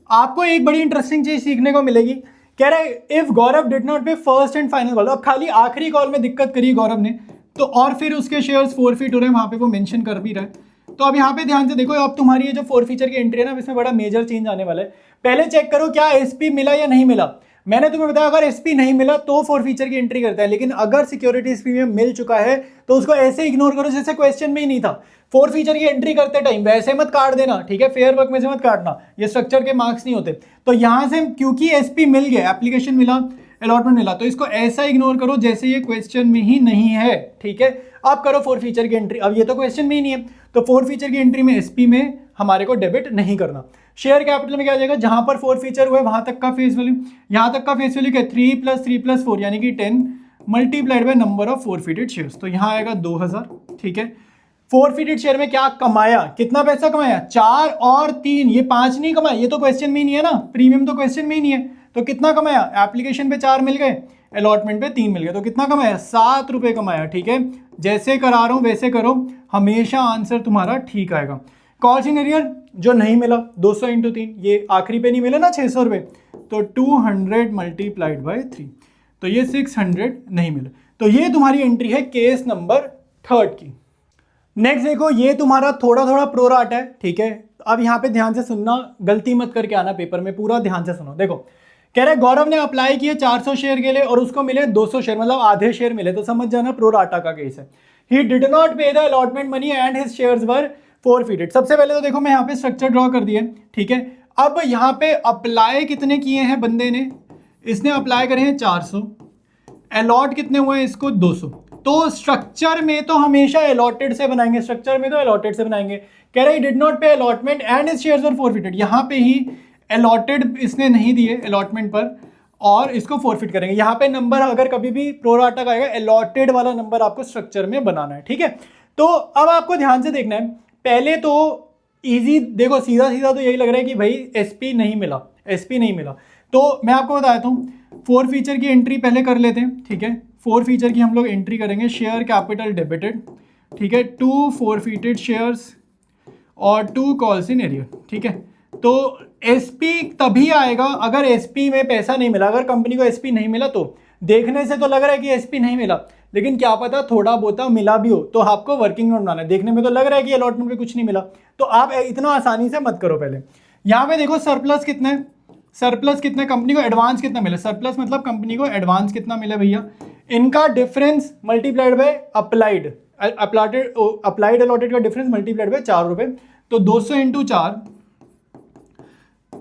आपको एक बड़ी इंटरेस्टिंग चीज सीखने को मिलेगी कह रहा है इफ गौरव डिड नॉट पे फर्स्ट एंड फाइनल कॉल, अब खाली आखिरी कॉल में दिक्कत करी गौरव ने, तो और फिर उसके शेयर्स फोरफीट हो रहे हैं, वहां पे वो मेंशन कर भी रहा है। तो अब यहाँ पे ध्यान से देखो, अब तुम्हारी ये जो फोर फीचर की एंट्री है ना, इसमें बड़ा मेजर चेंज आने वाला है। पहले चेक करो क्या एसपी मिला या नहीं मिला। मैंने तुम्हें बताया अगर एसपी नहीं मिला तो फोर फीचर की एंट्री करता है, लेकिन अगर सिक्योरिटीज प्रीमियम मिल चुका है तो उसको ऐसे इग्नोर करो जैसे क्वेश्चन में ही नहीं था। फोर फीचर की एंट्री करते टाइम वैसे मत काट देना, ठीक है, फेयर वर्क में से मत काटना, ये स्ट्रक्चर के मार्क्स नहीं होते। तो यहां से क्योंकि एसपी मिल गया, एप्लीकेशन मिला, अलॉटमेंट मिला, तो इसको ऐसा इग्नोर करो जैसे ये क्वेश्चन में ही नहीं है, ठीक है। अब करो फोर फीचर की एंट्री, अब ये तो क्वेश्चन में ही नहीं है, तो फोर फीचर की एंट्री में एसपी में हमारे को डेबिट नहीं करना। शेयर कैपिटल में क्या आ जाएगा, जहां पर फोर फीचर हुआ है वहां तक का फेस वैल्यू, यहां तक का फेस वैल्यू क्या है 3 + 3 + 4 यानी कि 10 multiplied by number of forfeited shares, तो यहां आएगा 2000, ठीक है। फोरफीटेड शेयर में क्या कमाया, कितना पैसा कमाया, 4 और 3, ये 5 नहीं कमाया, ये तो क्वेश्चन में ही नहीं है ना, प्रीमियम तो क्वेश्चन में ही नहीं है, तो कितना कमाया, एप्लीकेशन पे 4 मिल गए, अलॉटमेंट पे 3 मिल गए, तो कितना कमाया, 7 रुपए कमाया, ठीक है। जैसे करा रहा हूं वैसे करो, हमेशा आंसर तुम्हारा ठीक आएगा। कॉल्स इन एरियर जो नहीं मिला 200 × 3, ये आखिरी पे नहीं मिला ना 600 रुपए, तो 200 मल्टीप्लाइड बाय 3, तो ये 600 नहीं मिला। तो ये तुम्हारी एंट्री है केस नंबर 3 की। नेक्स्ट देखो, ये तुम्हारा थोड़ा थोड़ा प्रोराटा है, ठीक है। अब यहाँ पे ध्यान से सुनना, गलती मत करके आना पेपर में, पूरा ध्यान से सुनो। देखो कह रहे गौरव ने अप्लाई किए 400 शेयर के लिए और उसको मिले 200 शेयर, मतलब आधे शेयर मिले, तो समझ जाना प्रोराटा का केस है। He did not pay the allotment money and his shares were forfeited. सबसे पहले तो देखो मैं यहाँ पे स्ट्रक्चर ड्रॉ कर दिया, ठीक है। अब यहाँ पे अप्लाई कितने किए हैं बंदे ने, इसने अप्लाई करे हैं 400, अलॉट कितने हुए हैं इसको 200, तो स्ट्रक्चर में तो हमेशा अलॉटेड से बनाएंगे, स्ट्रक्चर में तो अलॉटेड से बनाएंगे। कह रहे did not pay allotment and his shares were forfeited, यहाँ पे ही अलॉटेड इसने नहीं दिए अलॉटमेंट पर और इसको फोरफिट करेंगे। यहाँ पे नंबर अगर कभी भी प्रोराटा का आएगा, अलॉटेड वाला नंबर आपको स्ट्रक्चर में बनाना है, ठीक है। तो अब आपको ध्यान से देखना है, पहले तो इजी देखो, सीधा सीधा तो यही लग रहा है कि भाई एसपी नहीं मिला, एसपी नहीं मिला, तो मैं आपको बताता हूँ फोर फीचर की एंट्री पहले कर लेते हैं, ठीक है। फोर फीचर की हम लोग एंट्री करेंगे, शेयर कैपिटल डेबिटेड, ठीक है, 2 फोरफीटेड शेयर्स और 2 कॉल्स इन एरियर, ठीक है। तो एसपी तभी आएगा अगर एसपी में पैसा नहीं मिला, अगर कंपनी को एसपी नहीं मिला तो देखने से तो लग रहा है कि एसपी नहीं मिला, लेकिन क्या पता थोड़ा बहुत मिला भी हो, तो आपको वर्किंग नोट बनाना है। देखने में तो लग रहा है कि अलॉटमेंट में कुछ नहीं मिला, तो आप इतना आसानी से मत करो। पहले यहाँ पे देखो सरप्लस कितना है, सरप्लस कितना, कंपनी को एडवांस कितना मिला, सरप्लस मतलब कंपनी को एडवांस कितना मिला भैया, इनका difference multiplied by applied, applied allotted का डिफरेंस मल्टीप्लाइड बाय 4 रुपए, तो 200 × 4,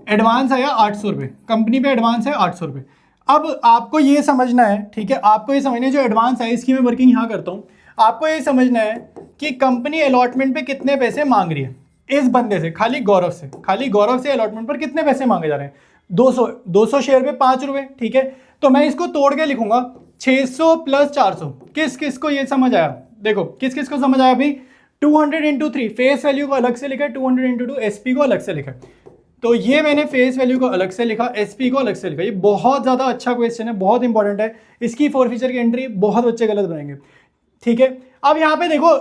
एडवांस आया 800 रुपये, कंपनी पे एडवांस है 800 रुपये। अब आपको ये समझना है, ठीक है, आपको ये समझना है जो एडवांस है इसकी मैं वर्किंग यहाँ करता हूँ, आपको ये समझना है कि कंपनी अलॉटमेंट पे कितने पैसे मांग रही है इस बंदे से, खाली गौरव से अलॉटमेंट पर कितने पैसे मांगे जा रहे हैं, 200 शेयर पे 5 रुपये, ठीक है। तो मैं इसको तोड़ के लिखूंगा 600 + 400, किस किस को ये समझ आया, देखो किस किस को समझ आया भाई, 200 × 3 फेस वैल्यू को अलग से लिखा है, 200 × 2 एसपी को अलग से लिखा है, तो ये मैंने फेस वैल्यू को अलग से लिखा, एसपी को अलग से लिखा। ये बहुत ज़्यादा अच्छा क्वेश्चन है, बहुत इंपॉर्टेंट है, इसकी फोर फीचर की एंट्री बहुत बच्चे गलत बनाएंगे, ठीक है। अब यहाँ पे देखो,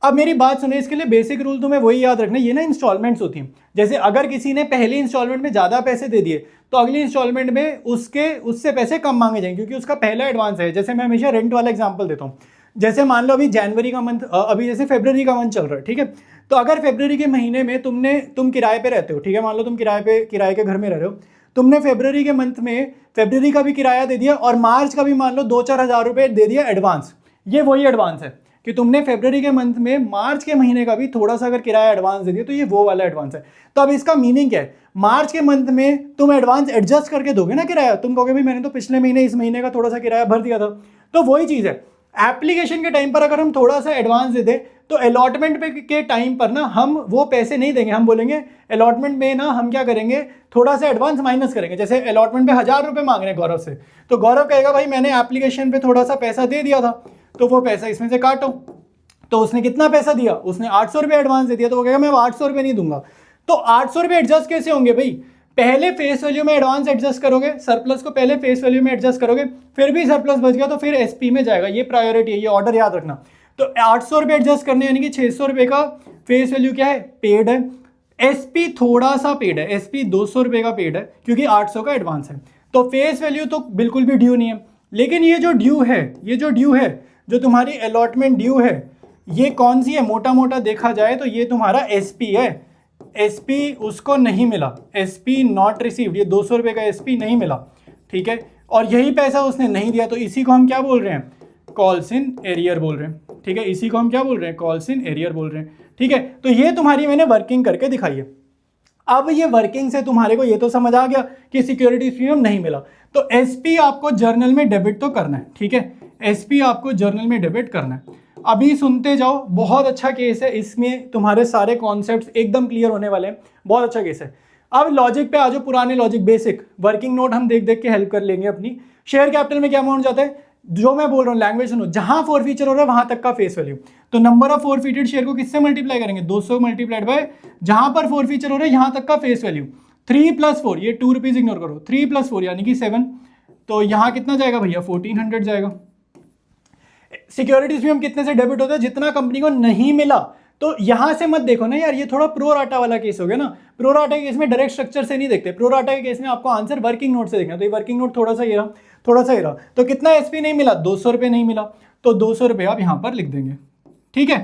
अब मेरी बात सुने, इसके लिए बेसिक रूल तुम्हें वही याद रखना, ये ना इंस्टॉलमेंट्स होती हैं, जैसे अगर किसी ने पहली इंस्टॉलमेंट में ज़्यादा पैसे दे दिए तो अगली इंस्टॉलमेंट में उससे पैसे कम मांगे जाएंगे क्योंकि उसका पहला एडवांस है। जैसे मैं हमेशा रेंट वाला एग्जाम्पल देता हूँ, जैसे मान लो अभी जनवरी का मंथ, अभी जैसे फरवरी का मंथ चल रहा है, ठीक है, तो अगर फरवरी के महीने में तुम किराए पे रहते हो, ठीक है, मान लो तुम किराए के घर में रह रहे हो, तुमने फरवरी के मंथ में फरवरी का भी किराया दे दिया और मार्च का भी मान लो 2-4 हज़ार रुपये दे दिया एडवांस, ये वही एडवांस है कि तुमने फरवरी के मंथ में मार्च के महीने का भी थोड़ा सा अगर किराया एडवांस दे दिया तो ये वो वाला एडवांस है। तो अब इसका मीनिंग क्या है, मार्च के मंथ में तुम एडवांस एडजस्ट करके दोगे ना किराया, तुम कहोगे भाई मैंने तो पिछले महीने इस महीने का थोड़ा सा किराया भर दिया था, तो वही चीज़ है। एप्लीकेशन के टाइम पर अगर हम थोड़ा सा एडवांस दे दें तो अलॉटमेंट पे के टाइम पर ना हम वो पैसे नहीं देंगे, हम बोलेंगे अलॉटमेंट में ना हम क्या करेंगे, थोड़ा सा एडवांस माइनस करेंगे। जैसे अलॉटमेंट पे 1000 रुपये मांग रहे हैं गौरव से, तो गौरव कहेगा भाई मैंने एप्लीकेशन पे थोड़ा सा पैसा दे दिया था, तो वो पैसा इसमें से काटो, तो उसने कितना पैसा दिया, उसने 800 रुपये एडवांस दे दिया, तो वो कहेगा मैं 800 रुपये नहीं दूंगा। तो 800 रुपये एडजस्ट कैसे होंगे भाई, पहले फेस वैल्यू में एडवांस एडजस्ट करोगे, सरप्लस को पहले फेस वैल्यू में एडजस्ट करोगे, फिर भी सरप्लस बच गया तो फिर एसपी में जाएगा, ये प्रायोरिटी है, ये ऑर्डर याद रखना। तो 800 रुपये एडजस्ट करने यानी कि 600 रुपये का फेस वैल्यू क्या है, पेड है, एसपी थोड़ा सा पेड है, एसपी 200 रुपये का पेड है क्योंकि 800 का एडवांस है। तो फेस वैल्यू तो बिल्कुल भी ड्यू नहीं है। लेकिन ये जो ड्यू है, जो तुम्हारी अलॉटमेंट ड्यू है, ये कौन सी है? मोटा मोटा देखा जाए तो ये तुम्हारा एसपी है। एसपी उसको नहीं मिला, एसपी नॉट रिसीव्ड, ये 200 रुपये का एसपी नहीं मिला, ठीक है। और यही पैसा उसने नहीं दिया, तो इसी को हम क्या बोल रहे हैं? कॉल्स इन एरियर बोल रहे हैं, ठीक है। इसी को हम क्या बोल रहे हैं? कॉल्स इन एरियर बोल रहे हैं, ठीक है। तो ये तुम्हारी मैंने वर्किंग करके दिखाई है। अब ये वर्किंग से तुम्हारे को ये तो समझ आ गया कि सिक्योरिटी प्रीमियम नहीं मिला। तो एसपी आपको जर्नल में डेबिट तो करना है, ठीक है। एसपी आपको जर्नल में डेबिट करना है। अभी सुनते जाओ, बहुत अच्छा केस है, इसमें तुम्हारे सारे कॉन्सेप्ट्स एकदम क्लियर होने वाले हैं, बहुत अच्छा केस है। अब लॉजिक पे आ जाओ, पुराने लॉजिक बेसिक वर्किंग नोट हम देख देख के हेल्प कर लेंगे अपनी। शेयर कैपिटल में क्या अमाउंट जाता है? जो मैं बोल रहा हूँ लैंग्वेज सुनो, जहां फोरफीचर हो रहा है वहां तक का फेस वैल्यू। तो नंबर ऑफ फोरफीटेड शेयर को किससे मल्टीप्लाई करेंगे? 200 मल्टीप्लाइड बाय जहां पर फोरफीचर हो रहा है यहां तक का फेस वैल्यू। 3 + 4, ये 2 रुपीज इग्नोर करो, 3 + 4 यानी कि 7। तो यहां कितना जाएगा भैया? 1400 जाएगा। सिक्योरिटीज प्रीमियम कितने से डेबिट होता है? जितना कंपनी को नहीं मिला। तो यहां से मत देखो ना यार, ये थोड़ा प्रो राटा वाला केस हो गया ना। प्रो राटा के केस में डायरेक्ट स्ट्रक्चर से नहीं देखते, प्रो राटा के केस में आपको आंसर वर्किंग नोट से देखना। तो ये वर्किंग नोट थोड़ा सा ये रहा, थोड़ा सा ये रहा। तो कितना एसपी नहीं मिला? 200 रुपये नहीं मिला, तो 200 रुपये आप यहां पर लिख देंगे, ठीक है।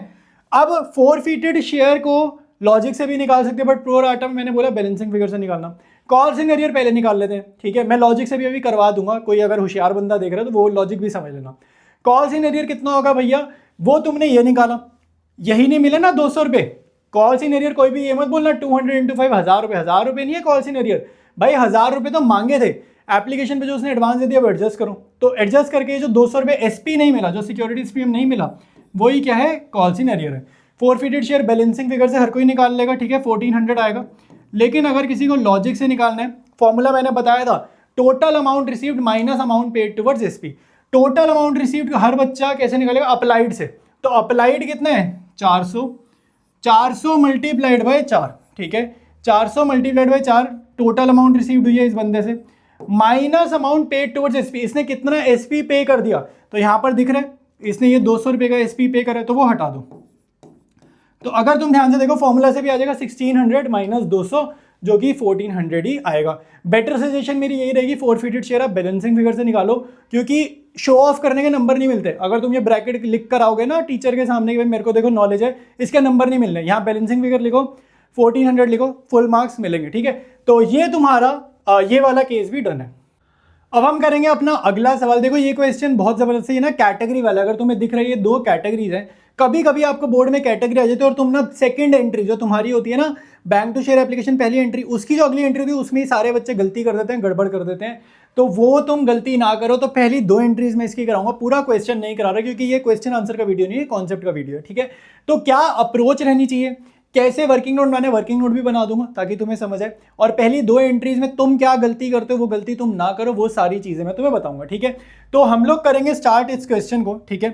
अब फोरफीटेड शेयर को लॉजिक से भी निकाल सकते हैं, बट प्रो राटा में मैंने बोला बैलेंसिंग फिगर से निकालना। कॉल्स इन एरियर पहले निकाल लेते हैं, ठीक है। मैं लॉजिक से भी अभी करवा दूंगा, कोई अगर होशियार बंदा देख रहा है तो वो लॉजिक भी समझ लेना। कॉल्स इन एरियर कितना होगा भैया? वो तुमने ये निकाला, यही नहीं मिले ना 200 रुपये। कॉल्स इन एरियर कोई भी ये मत बोलना 200 × 5 1000 रुपये, 1000 रुपये नहीं है कॉल्स इन एरियर भाई। 1000 रुपये तो मांगे थे एप्लीकेशन पे, जो उसने एडवांस दे दिया वो एडजस्ट करो। तो एडजस्ट करके जो 200 रुपये एसपी नहीं मिला, जो सिक्योरिटीज प्रीमियम नहीं मिला, वही क्या है? कॉल्स इन एरियर है। फोरफीटेड शेयर बैलेंसिंग फिगर से हर कोई निकाल लेगा, ठीक है, 1400 आएगा। लेकिन अगर किसी को लॉजिक से निकालना है, फॉर्मूला मैंने बताया था, total amount received minus amount paid towards SP. Total amount received हर बच्चा कैसे निकालेगा? अप्लाइड से। तो अप्लाइड कितना है? 400 मल्टीप्लाइड बाय 4, ठीक है। 400 multiplied by 4 total amount received हुई है इस बंदे से, minus amount paid towards SP. इसने कितना एसपी पे कर दिया? तो यहां पर दिख रहा है इसने ये 200 रुपये का एसपी पे करा है, तो वो हटा दो। तो अगर तुम ध्यान से देखो फॉर्मूला से भी आ जाएगा 1600 माइनस 200, जो कि 1400 ही आएगा। बेटर सजेशन मेरी यही रहेगी, फोरफीटेड शेयर आप बैलेंसिंग फिगर से निकालो, क्योंकि शो ऑफ करने के नंबर नहीं मिलते। अगर तुम ये ब्रैकेट लिख कर आओगे ना टीचर के सामने कि भाई मेरे को देखो नॉलेज है, इसके नंबर नहीं मिलने। यहाँ बैलेंसिंग फिगर लिखो, 1400 लिखो, फुल मार्क्स मिलेंगे, ठीक है। तो ये तुम्हारा ये वाला केस भी डन है। अब हम करेंगे अपना अगला सवाल। देखो ये क्वेश्चन बहुत जबरदस्त है ना, कैटेगरी वाला। अगर तुम्हें दिख रही है 2 कैटेगरीज हैं, कभी कभी आपको बोर्ड में कैटेगरी आ जाती है और तुम ना सेकंड एंट्री जो तुम्हारी होती है ना, बैंक टू शेयर एप्लीकेशन पहली एंट्री, उसकी जो अगली एंट्री होती है उसमें सारे बच्चे गलती कर देते हैं, गड़बड़ कर देते हैं। तो वो तुम गलती ना करो। तो पहली 2 एंट्रीज में इसकी कराऊंगा, पूरा क्वेश्चन नहीं करा रहा क्योंकि ये क्वेश्चन आंसर का वीडियो नहीं है, कॉन्सेप्ट का वीडियो है, ठीक है। तो क्या अप्रोच रहनी चाहिए, कैसे वर्किंग नोट, मैंने वर्किंग नोट भी बना दूंगा ताकि तुम्हें समझ आए। और पहली 2 एंट्रीज में तुम क्या गलती करते हो, वो गलती तुम ना करो, वो सारी चीजें मैं तुम्हें बताऊंगा, ठीक है। तो हम लोग करेंगे स्टार्ट इस क्वेश्चन को, ठीक है।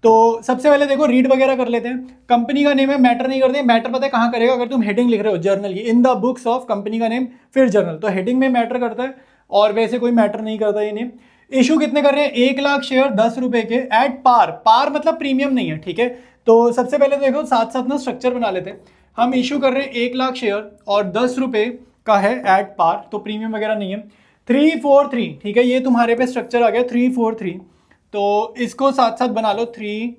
तो सबसे पहले देखो रीड वगैरह कर लेते हैं। कंपनी का नेम है, मैटर नहीं करते। मैटर पता है कहां करेगा? अगर तुम हेडिंग लिख रहे हो जर्नल, ये in the books of, company का नेम फिर जर्नल, तो हेडिंग में मैटर करता है और वैसे कोई मैटर नहीं करता ये नेम। इशू कितने कर रहे हैं? 1 लाख शेयर 10 रुपए के एट पार। पार मतलब प्रीमियम नहीं है, ठीक है। तो सबसे पहले देखो साथ साथ ना स्ट्रक्चर बना लेते हैं। हम इशू कर रहे हैं 1 लाख शेयर और 10 रुपए का है एट पार, तो प्रीमियम वगैरह नहीं है। 343, ठीक है, ये तुम्हारे पे स्ट्रक्चर आ गया 343। तो इसको साथ साथ बना लो 3,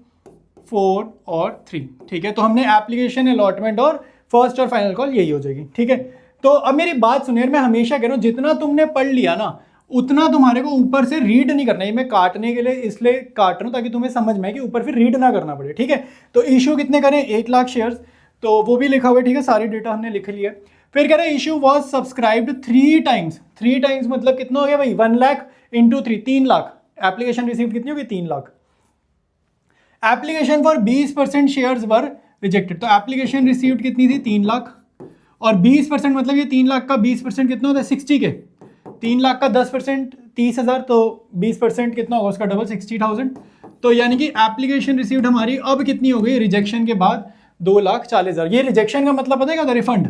4 और 3, ठीक है। तो हमने एप्लीकेशन, अलॉटमेंट और फर्स्ट और फाइनल कॉल यही हो जाएगी, ठीक है। तो अब मेरी बात सुनिए, मैं हमेशा कह रहा हूँ जितना तुमने पढ़ लिया ना उतना तुम्हारे को ऊपर से रीड नहीं करना है। मैं काटने के लिए इसलिए काट रहा हूँ ताकि तुम्हें समझ में आए कि ऊपर फिर रीड ना करना पड़े, ठीक है। तो इशू कितने करें? 1 लाख शेयर्स, तो वो भी लिखा हुआ है, ठीक है। सारी डेटा हमने लिख लिया। फिर कह रहे हैं issue was subscribed 3 times. 3 times मतलब कितना हो गया भाई? 1 lakh into 3, 3 lakh. Application received कितनी होगी? 3 lakh. Application for 20% shares were rejected, तो एप्लीकेशन रिसीव्ड कितनी थी? 3 लाख। और 20% मतलब ये 3 लाख का 20% कितना होता है? 60 के। 3 लाख का 10% 30,000, तो 20% कितना होगा उसका? डबल, 60,000। तो यानी कि एप्लीकेशन रिसीव्ड हमारी अब कितनी हो गई रिजेक्शन के बाद? 2,40,000। ये रिजेक्शन का मतलब पता है क्या होता है? रिफंड।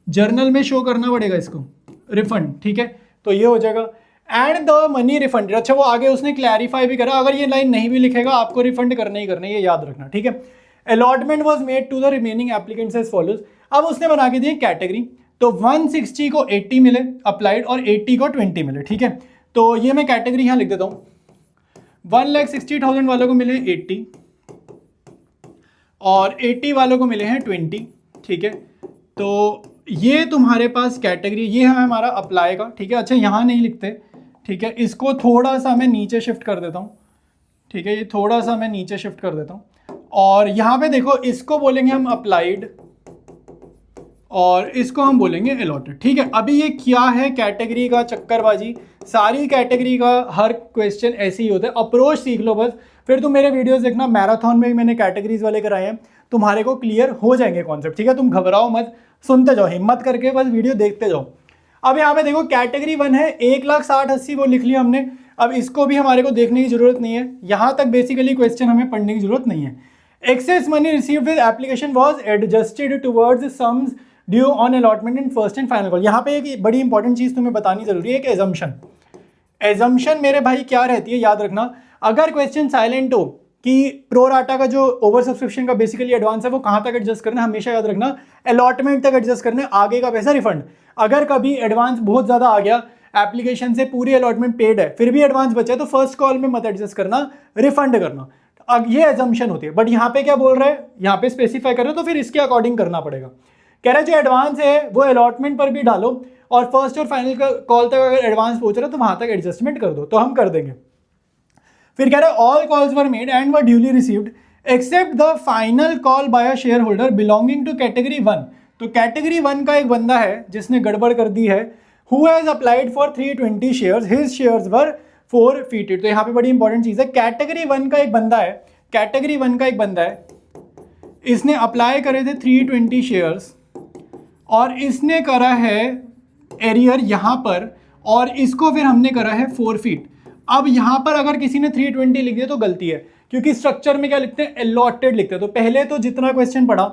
जर्नल में शो करना पड़ेगा इसको, रिफंड, ठीक है। तो ये हो जाएगा एंड द मनी रिफंड। अच्छा वो आगे उसने क्लैरिफाई भी करा, अगर ये लाइन नहीं भी लिखेगा आपको रिफंड करने ही करना है, ये याद रखना, ठीक है। Allotment was made to the remaining applicants as follows. अब उसने बना के दिए कैटेगरी, तो 160 को 80 मिले अप्लाइड और 80 को 20 मिले, ठीक है। तो ये मैं कैटेगरी यहाँ लिख देता हूँ। 1,60,000 वालों को मिले 80 और 80 वालों को मिले हैं 20, ठीक है। तो ये तुम्हारे पास कैटेगरी, ये है हमारा अप्लाई का, ठीक है। अच्छा यहाँ नहीं लिखते, ठीक है, इसको थोड़ा सा मैं नीचे शिफ्ट कर देता हूँ, ठीक है, ये थोड़ा सा मैं नीचे शिफ्ट कर देता हूँ। और यहाँ पे देखो इसको बोलेंगे हम अप्लाइड और इसको हम बोलेंगे अलॉटेड, ठीक है। अभी ये क्या है कैटेगरी का चक्करबाजी, सारी कैटेगरी का हर क्वेश्चन ऐसे ही होता है। अप्रोच सीख लो बस, फिर तुम मेरे वीडियोस देखना, मैराथन में भी मैंने कैटेगरीज वाले कराए हैं, तुम्हारे को क्लियर हो जाएंगे कॉन्सेप्ट, ठीक है। तुम घबराओ मत, सुनते जाओ, हिम्मत करके बस वीडियो देखते जाओ। अब यहाँ पे देखो कैटेगरी 1 है 1,60,80 वो लिख लिया हमने। अब इसको भी हमारे को देखने की जरूरत नहीं है, यहाँ तक बेसिकली क्वेश्चन हमें पढ़ने की जरूरत नहीं है। Excess money received with application was adjusted towards sums due on allotment in first and final call. यहाँ पे एक बड़ी इंपॉर्टेंट चीज तुम्हें बतानी जरूरी है, एक एजम्पशन मेरे भाई क्या रहती है, याद रखना। अगर क्वेश्चन साइलेंट हो कि प्रो राटा का जो ओवर सब्सक्रिप्शन का बेसिकली एडवांस है वो कहाँ तक एडजस्ट करना है, हमेशा याद रखना अलॉटमेंट तक एडजस्ट करना है, आगे का पैसा रिफंड। अगर कभी एडवांस बहुत ज़्यादा आ गया, एप्लीकेशन से पूरी अलॉटमेंट पेड है, फिर भी एडवांस बचा है, तो फर्स्ट कॉल में मत एडजस्ट करना, रिफंड करना। अब ये एजम्पशन होती है। बट यहाँ पे क्या बोल रहा है, यहाँ पे स्पेसिफाई कर रहे हो, तो फिर इसके अकॉर्डिंग करना पड़ेगा। कह रहा है जो एडवांस है वो अलॉटमेंट पर भी डालो और फर्स्ट और फाइनल का कॉल तक अगर एडवांस पहुंच रहा है तो वहां तक एडजस्टमेंट कर दो, तो हम कर देंगे। फिर कह रहा है all calls were made and were duly received except the final call by a shareholder belonging to category 1। तो कैटेगरी 1 का एक बंदा है जिसने गड़बड़ कर दी है, who has applied for 320 shares, his shares were forfeited। तो यहाँ पे बड़ी इंपॉर्टेंट चीज है, कैटेगरी 1 का एक बंदा है, कैटेगरी 1 का एक बंदा है, इसने अप्लाई करे थे 320 शेयर्स और इसने करा है एरियर यहाँ पर, और इसको फिर हमने करा है फोरफीट। अब यहाँ पर अगर किसी ने 320 लिख दिया तो गलती है, क्योंकि स्ट्रक्चर में क्या लिखते हैं, अलॉटेड लिखते हैं। तो पहले तो जितना क्वेश्चन पढ़ा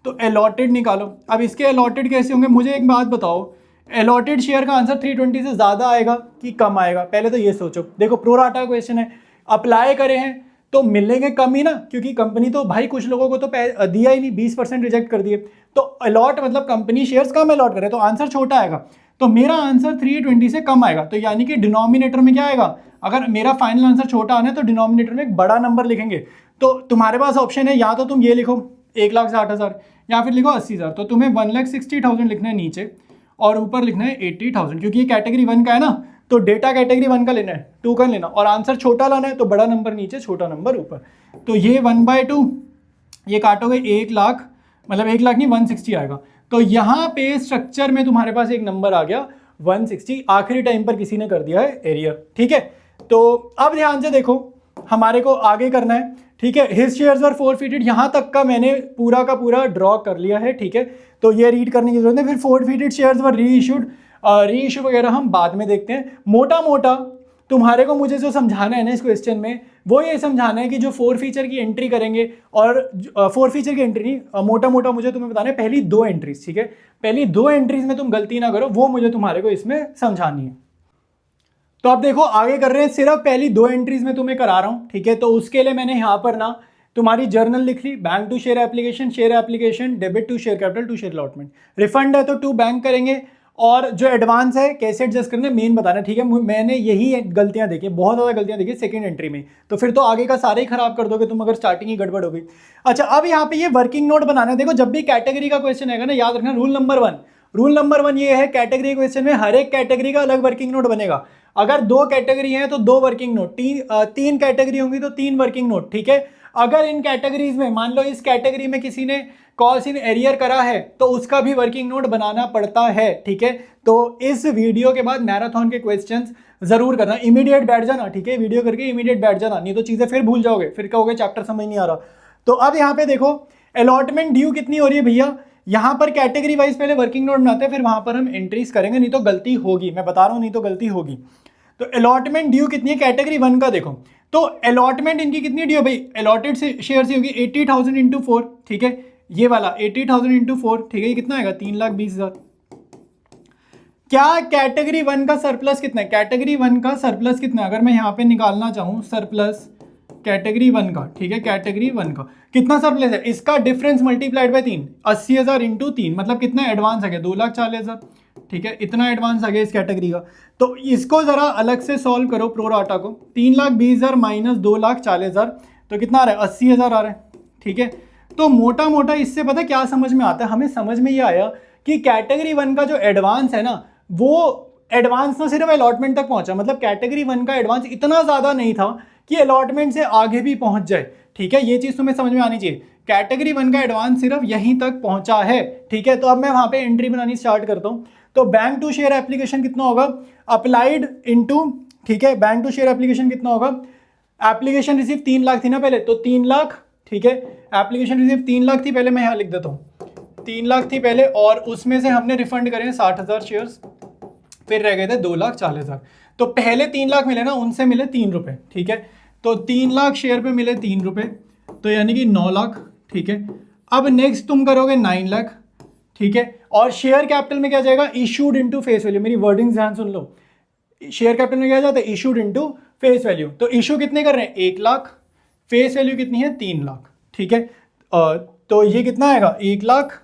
तो अलॉटेड निकालो। अब इसके अलॉटेड कैसे होंगे, मुझे एक बात बताओ, अलॉटेड शेयर का आंसर 320 से ज़्यादा आएगा कि कम आएगा, पहले तो ये सोचो। देखो प्रो राटा क्वेश्चन है, अप्लाई करे हैं तो मिलेंगे कम ही ना, क्योंकि कंपनी तो भाई कुछ लोगों को तो दिया ही नहीं, 20% रिजेक्ट कर दिए। तो अलॉट मतलब कंपनी शेयर्स कम अलॉट करे तो आंसर छोटा आएगा। तो मेरा आंसर 320 से कम आएगा, तो यानी कि डिनोमिनेटर में क्या आएगा, अगर मेरा फाइनल आंसर छोटा आना है तो डिनोमिनेटर में एक बड़ा नंबर लिखेंगे। तो तुम्हारे पास ऑप्शन है, या तो तुम ये लिखो 1,60,000 या फिर लिखो 80,000। तो तुम्हें 1,60,000 लिखना है नीचे और ऊपर लिखना है 80,000, क्योंकि ये कैटेगरी 1 का है ना, तो डेटा कैटेगरी 1 का लेना है, 2 का लेना, और आंसर छोटा लाना है तो बड़ा नंबर नीचे छोटा नंबर ऊपर। तो ये 1/2 ये काटोगे 1 लाख, मतलब 1 लाख नहीं 160 आएगा। तो यहाँ पे स्ट्रक्चर में तुम्हारे पास एक नंबर आ गया 160, आखिरी टाइम पर किसी ने कर दिया है एरियर, ठीक है। तो अब ध्यान से देखो, हमारे को आगे करना है, ठीक है। हिज शेयर्स वर फोरफीटेड, यहाँ तक का मैंने पूरा का पूरा ड्रॉ कर लिया है, ठीक है। तो ये रीड करने की जरूरत है। फिर फोरफीटेड शेयर्स वर री इशू वगैरह हम बाद में देखते हैं। मोटा मोटा तुम्हारे को मुझे जो समझाना है ना इस क्वेश्चन में, वो ये समझाना है कि जो 4 फीचर की एंट्री करेंगे, और 4 फीचर की एंट्री नहीं, मोटा मोटा मुझे तुम्हें बताना है पहली 2 एंट्रीज, ठीक है। पहली 2 एंट्रीज में तुम गलती ना करो, वो मुझे तुम्हारे को इसमें समझानी है। तो अब देखो आगे कर रहे हैं, सिर्फ पहली 2 एंट्रीज में तुम्हें करा रहा हूँ, ठीक है। तो उसके लिए मैंने यहाँ पर ना तुम्हारी जर्नल लिख ली, bank to share application, debit to share capital, to share allotment. Refund है तो टू बैंक करेंगे, और जो एडवांस है कैसे एडजस्ट करना है मेन बताना, ठीक है। मैंने यही गलतियां देखी, बहुत ज़्यादा गलतियां देखी सेकंड एंट्री में, तो फिर तो आगे का सारे ही खराब कर दोगे तुम अगर स्टार्टिंग ही गड़बड़ हो गई। अच्छा अब यहाँ पे ये वर्किंग नोट बनाना है। देखो जब भी कैटेगरी का क्वेश्चन आएगा ना, याद रखना रूल नंबर वन ये है, कैटेगरी क्वेश्चन में हर एक कैटेगरी का अलग वर्किंग नोट बनेगा। अगर 2 कैटेगरी हैं तो 2 वर्किंग नोट, 3 कैटेगरी होंगी तो 3 वर्किंग नोट, ठीक है। अगर इन कैटेगरीज में मान लो इस कैटेगरी में किसी ने कॉल्स इन एरियर करा है तो उसका भी वर्किंग नोट बनाना पड़ता है, ठीक है। तो इस वीडियो के बाद मैराथन के क्वेश्चंस जरूर करना, इमीडिएट बैठ जाना, ठीक है। वीडियो करके इमीडिएट बैठ जाना, नहीं तो चीजें फिर भूल जाओगे, फिर कहोगे चैप्टर समझ नहीं आ रहा। तो अब यहाँ पे देखो अलॉटमेंट ड्यू कितनी हो रही है भैया, यहाँ पर कैटेगरी वाइज पहले वर्किंग नोट बनाते हैं, फिर वहां पर हम एंट्रीज करेंगे, नहीं तो गलती होगी, मैं बता रहा हूँ, नहीं तो गलती होगी। तो अलॉटमेंट ड्यू कितनी है कैटेगरी 1 का, देखो तो अलॉटमेंट इनकी कितनी ड्यू है भाई, अलॉटेड शेयर से होगी 80,000 इंटू 4, ठीक है। ये वाला 80,000 इंटू 4, ठीक है, ये कितना आएगा 3,20,000। क्या कैटेगरी 1 का सरप्लस कितना है, कैटेगरी 1 का सरप्लस कितना है, अगर मैं यहाँ पे निकालना चाहूँ सरप्लस कैटेगरी 1 का, ठीक है, कैटेगरी 1 का कितना सरप्लस है, इसका डिफरेंस मल्टीप्लाइड बाय 3, 80,000 इंटू 3 मतलब कितना एडवांस आ गया 2,40,000, ठीक है, इतना एडवांस आ गया इस कैटेगरी का। तो इसको ज़रा अलग से सॉल्व करो प्रो राटा को। 3,20,000 माइनस 2,40,000 तो कितना आ रहा है, 80,000 आ रहा है। ठीक है, तो मोटा मोटा इससे पता क्या समझ में आता है, हमें समझ में ये आया कि कैटेगरी 1 का जो एडवांस है ना, वो एडवांस ना सिर्फ अलॉटमेंट तक पहुंचा, मतलब कैटेगरी 1 का एडवांस इतना ज़्यादा नहीं था कि अलॉटमेंट से आगे भी पहुंच जाए। ठीक है, ये चीज़ तुम्हें समझ में आनी चाहिए। कैटेगरी 1 का एडवांस सिर्फ यहीं तक पहुंचा है। ठीक है, तो अब मैं वहां पे एंट्री बनानी स्टार्ट करता हूं। तो बैंक टू शेयर एप्लीकेशन कितना होगा, अप्लाइड इनटू, ठीक है, बैंक टू शेयर एप्लीकेशन कितना होगा, एप्लीकेशन रिसीव 3 लाख थी ना पहले, तो 3 लाख, ठीक है, एप्लीकेशन रिसीव 3 लाख थी पहले, मैं यहाँ लिख देता हूँ 3 लाख थी पहले, और उसमें से हमने रिफंड करे 60,000 शेयर्स, फिर रह गए थे 2,40,000। तो पहले 3 लाख मिले ना, उनसे मिले 3 रुपये। ठीक है, तो 3 लाख शेयर पे मिले 3 रुपये, तो यानी कि 9 लाख। ठीक है, अब नेक्स्ट तुम करोगे 9 लाख। ठीक है, और शेयर कैपिटल में क्या जाएगा, इशूड इनटू फेस वैल्यू। मेरी वर्डिंग ध्यान सुन लो, शेयर कैपिटल में क्या जाता है, इशूड इनटू फेस वैल्यू। तो इशू कितने कर रहे हैं, 1 लाख, फेस वैल्यू कितनी है, 3 लाख। ठीक है, तो ये कितना आएगा, 1 लाख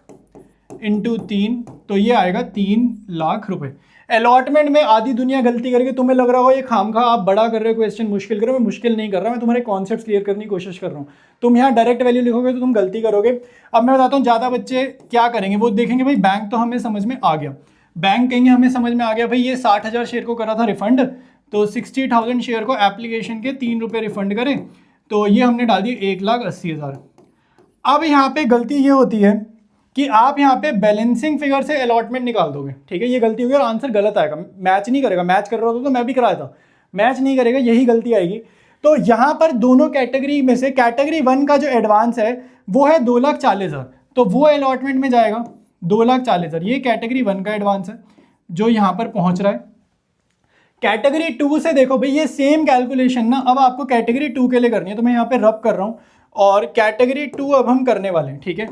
इंटू 3, तो ये आएगा 3 लाख रुपए। अलॉटमेंट में आधी दुनिया गलती करके, तुम्हें लग रहा हो ये खामखा आप बड़ा कर रहे हो, क्वेश्चन मुश्किल कर रहे हो। मैं मुश्किल नहीं कर रहा, मैं तुम्हारे कॉन्सेप्ट क्लियर करने की कोशिश कर रहा हूँ। तुम यहाँ डायरेक्ट वैल्यू लिखोगे तो तुम गलती करोगे। अब मैं बताता हूँ ज़्यादा बच्चे क्या करेंगे, वो देखेंगे भाई बैंक तो हमें समझ में आ गया, बैंक कहेंगे हमें समझ में आ गया भाई, ये 60,000 शेयर को करा था रिफंड, तो 60,000 शेयर को एप्लीकेशन के 3 रुपये रिफंड करें, तो ये हमने डाल दिए 1,80,000। अब यहाँ पे गलती ये होती है कि आप यहाँ पे बैलेंसिंग फिगर से अलॉटमेंट निकाल दोगे। ठीक है, ये गलती होगी और आंसर गलत आएगा, मैच नहीं करेगा। मैच कर रहा होता तो मैं भी कराया था, मैच नहीं करेगा, यही गलती आएगी। तो यहाँ पर दोनों कैटेगरी में से कैटेगरी 1 का जो एडवांस है वो है 2,40,000, तो वो अलॉटमेंट में जाएगा 2,40,000। ये कैटेगरी 1 का एडवांस है जो यहाँ पर पहुँच रहा है। कैटेगरी 2 से देखो भाई, ये सेम कैलकुलेशन ना अब आपको कैटेगरी 2 के लिए करनी है, तो मैं यहाँ पे रब कर रहा हूँ और कैटेगरी 2 अब हम करने वाले हैं। ठीक है,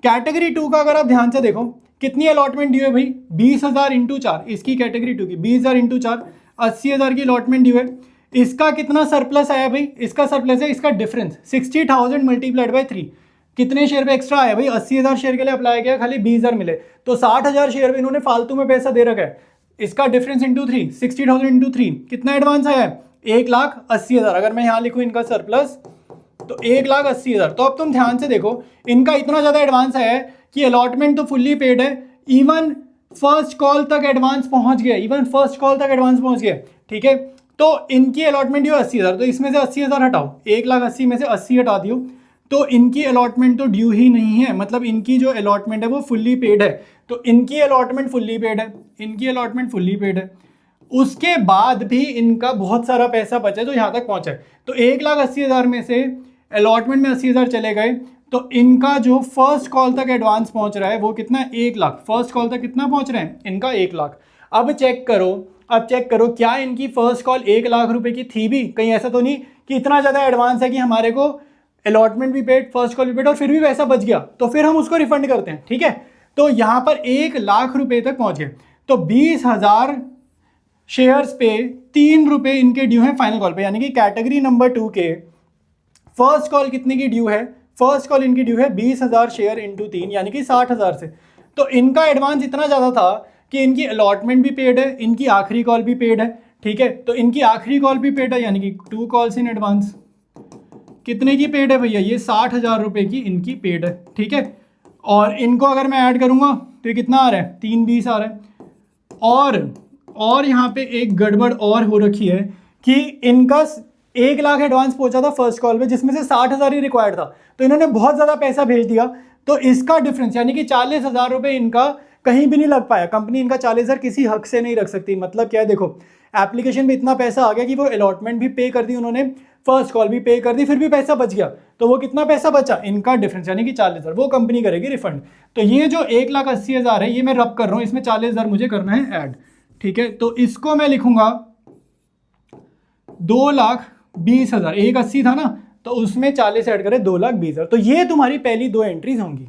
कैटेगरी 2 का अगर आप ध्यान से देखो कितनी अलॉटमेंट ड्यू है भाई, 20,000 इंटू 4, इसकी कैटेगरी 2 की 20,000 इंटू 4, 80,000 की अलॉटमेंट ड्यू है। इसका कितना सरप्लस आया भाई, इसका सरप्लस है, इसका डिफरेंस 60,000 मल्टीप्लाइड बाई 3, कितने शेयर पे एक्स्ट्रा आया भाई, 80,000 शेयर के लिए अप्लाई किया, खाली 20,000 मिले, तो 60,000 शेयर पे इन्होंने फालतू में पैसा दे रखा है। इसका डिफरेंस इंटू 3, 60,000 इंटू 3, कितना एडवांस आया है, 1,80,000। अगर मैं यहाँ लिखूँ इनका सरप्लस तो 1,80,000। तो अब तुम ध्यान से देखो, इनका इतना ज़्यादा एडवांस आया है कि अलॉटमेंट तो फुल्ली पेड है, इवन फर्स्ट कॉल तक एडवांस पहुंच गया, इवन फर्स्ट कॉल तक एडवांस पहुंच गया। ठीक है, तो इनकी अलॉटमेंट ड्यू 80,000, तो इसमें से 80,000 हटाओ, 1,80,000 में से 80 हटा दियो, तो इनकी अलॉटमेंट तो ड्यू ही नहीं है, मतलब इनकी जो अलॉटमेंट है वो फुल्ली पेड है। तो इनकी अलॉटमेंट फुल्ली पेड है, इनकी अलॉटमेंट फुल्ली पेड है, उसके बाद भी इनका बहुत सारा पैसा बचा है जो यहाँ तक पहुँचा है। तो 1,80,000 में से अलॉटमेंट में 80,000 चले गए, तो इनका जो फर्स्ट कॉल तक एडवांस पहुंच रहा है वो कितना है, 1 लाख। फर्स्ट कॉल तक कितना पहुंच रहे हैं, इनका 1 लाख। अब चेक करो क्या इनकी फर्स्ट कॉल 1 लाख रुपए की थी भी, कहीं ऐसा तो नहीं कि इतना ज़्यादा एडवांस है कि हमारे को अलॉटमेंट भी पेड, फर्स्ट कॉल भी पेड और फिर भी पैसा बच गया, तो फिर हम उसको रिफंड करते हैं। ठीक है, तो यहाँ पर 1 लाख रुपए तक पहुंच गए, तो 20,000 शेयर्स पे 3 रुपये इनके ड्यू हैं फाइनल कॉल पे, यानी कि कैटेगरी नंबर 2 के फर्स्ट कॉल कितने की ड्यू है, फर्स्ट कॉल इनकी ड्यू है 20,000 शेयर इंटू 3, यानी कि 60,000 से। तो इनका एडवांस इतना ज़्यादा था कि इनकी अलॉटमेंट भी पेड है, इनकी आखिरी कॉल भी पेड है। ठीक है, तो इनकी आखिरी कॉल भी पेड है, यानी कि 2 कॉल्स इन एडवांस कितने की पेड है भैया, ये 60,000 रुपये की इनकी पेड है। ठीक है, और इनको अगर मैं ऐड करूँगा तो ये कितना आ रहा है, 3,20 आ रहा है। और यहाँ पे एक गड़बड़ और हो रखी है कि इनका 1 लाख एडवांस पहुंचा था फर्स्ट कॉल पे, जिसमें से 60,000 ही रिक्वायर्ड था, तो इन्होंने बहुत ज़्यादा पैसा भेज दिया, तो इसका डिफरेंस यानी कि 40,000 रुपये इनका कहीं भी नहीं लग पाया। कंपनी इनका 40,000 किसी हक से नहीं रख सकती। मतलब क्या है, देखो एप्लीकेशन में इतना पैसा आ गया कि वो अलॉटमेंट भी पे कर दी उन्होंने, फर्स्ट कॉल भी पे कर दी, फिर भी पैसा बच गया, तो वो कितना पैसा बचा, इनका डिफरेंस यानी कि 40,000 वो कंपनी करेगी रिफंड। तो ये जो 1,80,000 है, ये मैं रब कर रहा हूँ, इसमें 40,000 मुझे करना है ऐड। ठीक है, तो इसको मैं लिखूंगा 2,20,000, 1,80 था ना, तो उसमें 40 ऐड करें, 2,20,000। तो ये तुम्हारी पहली 2 एंट्रीज होंगी।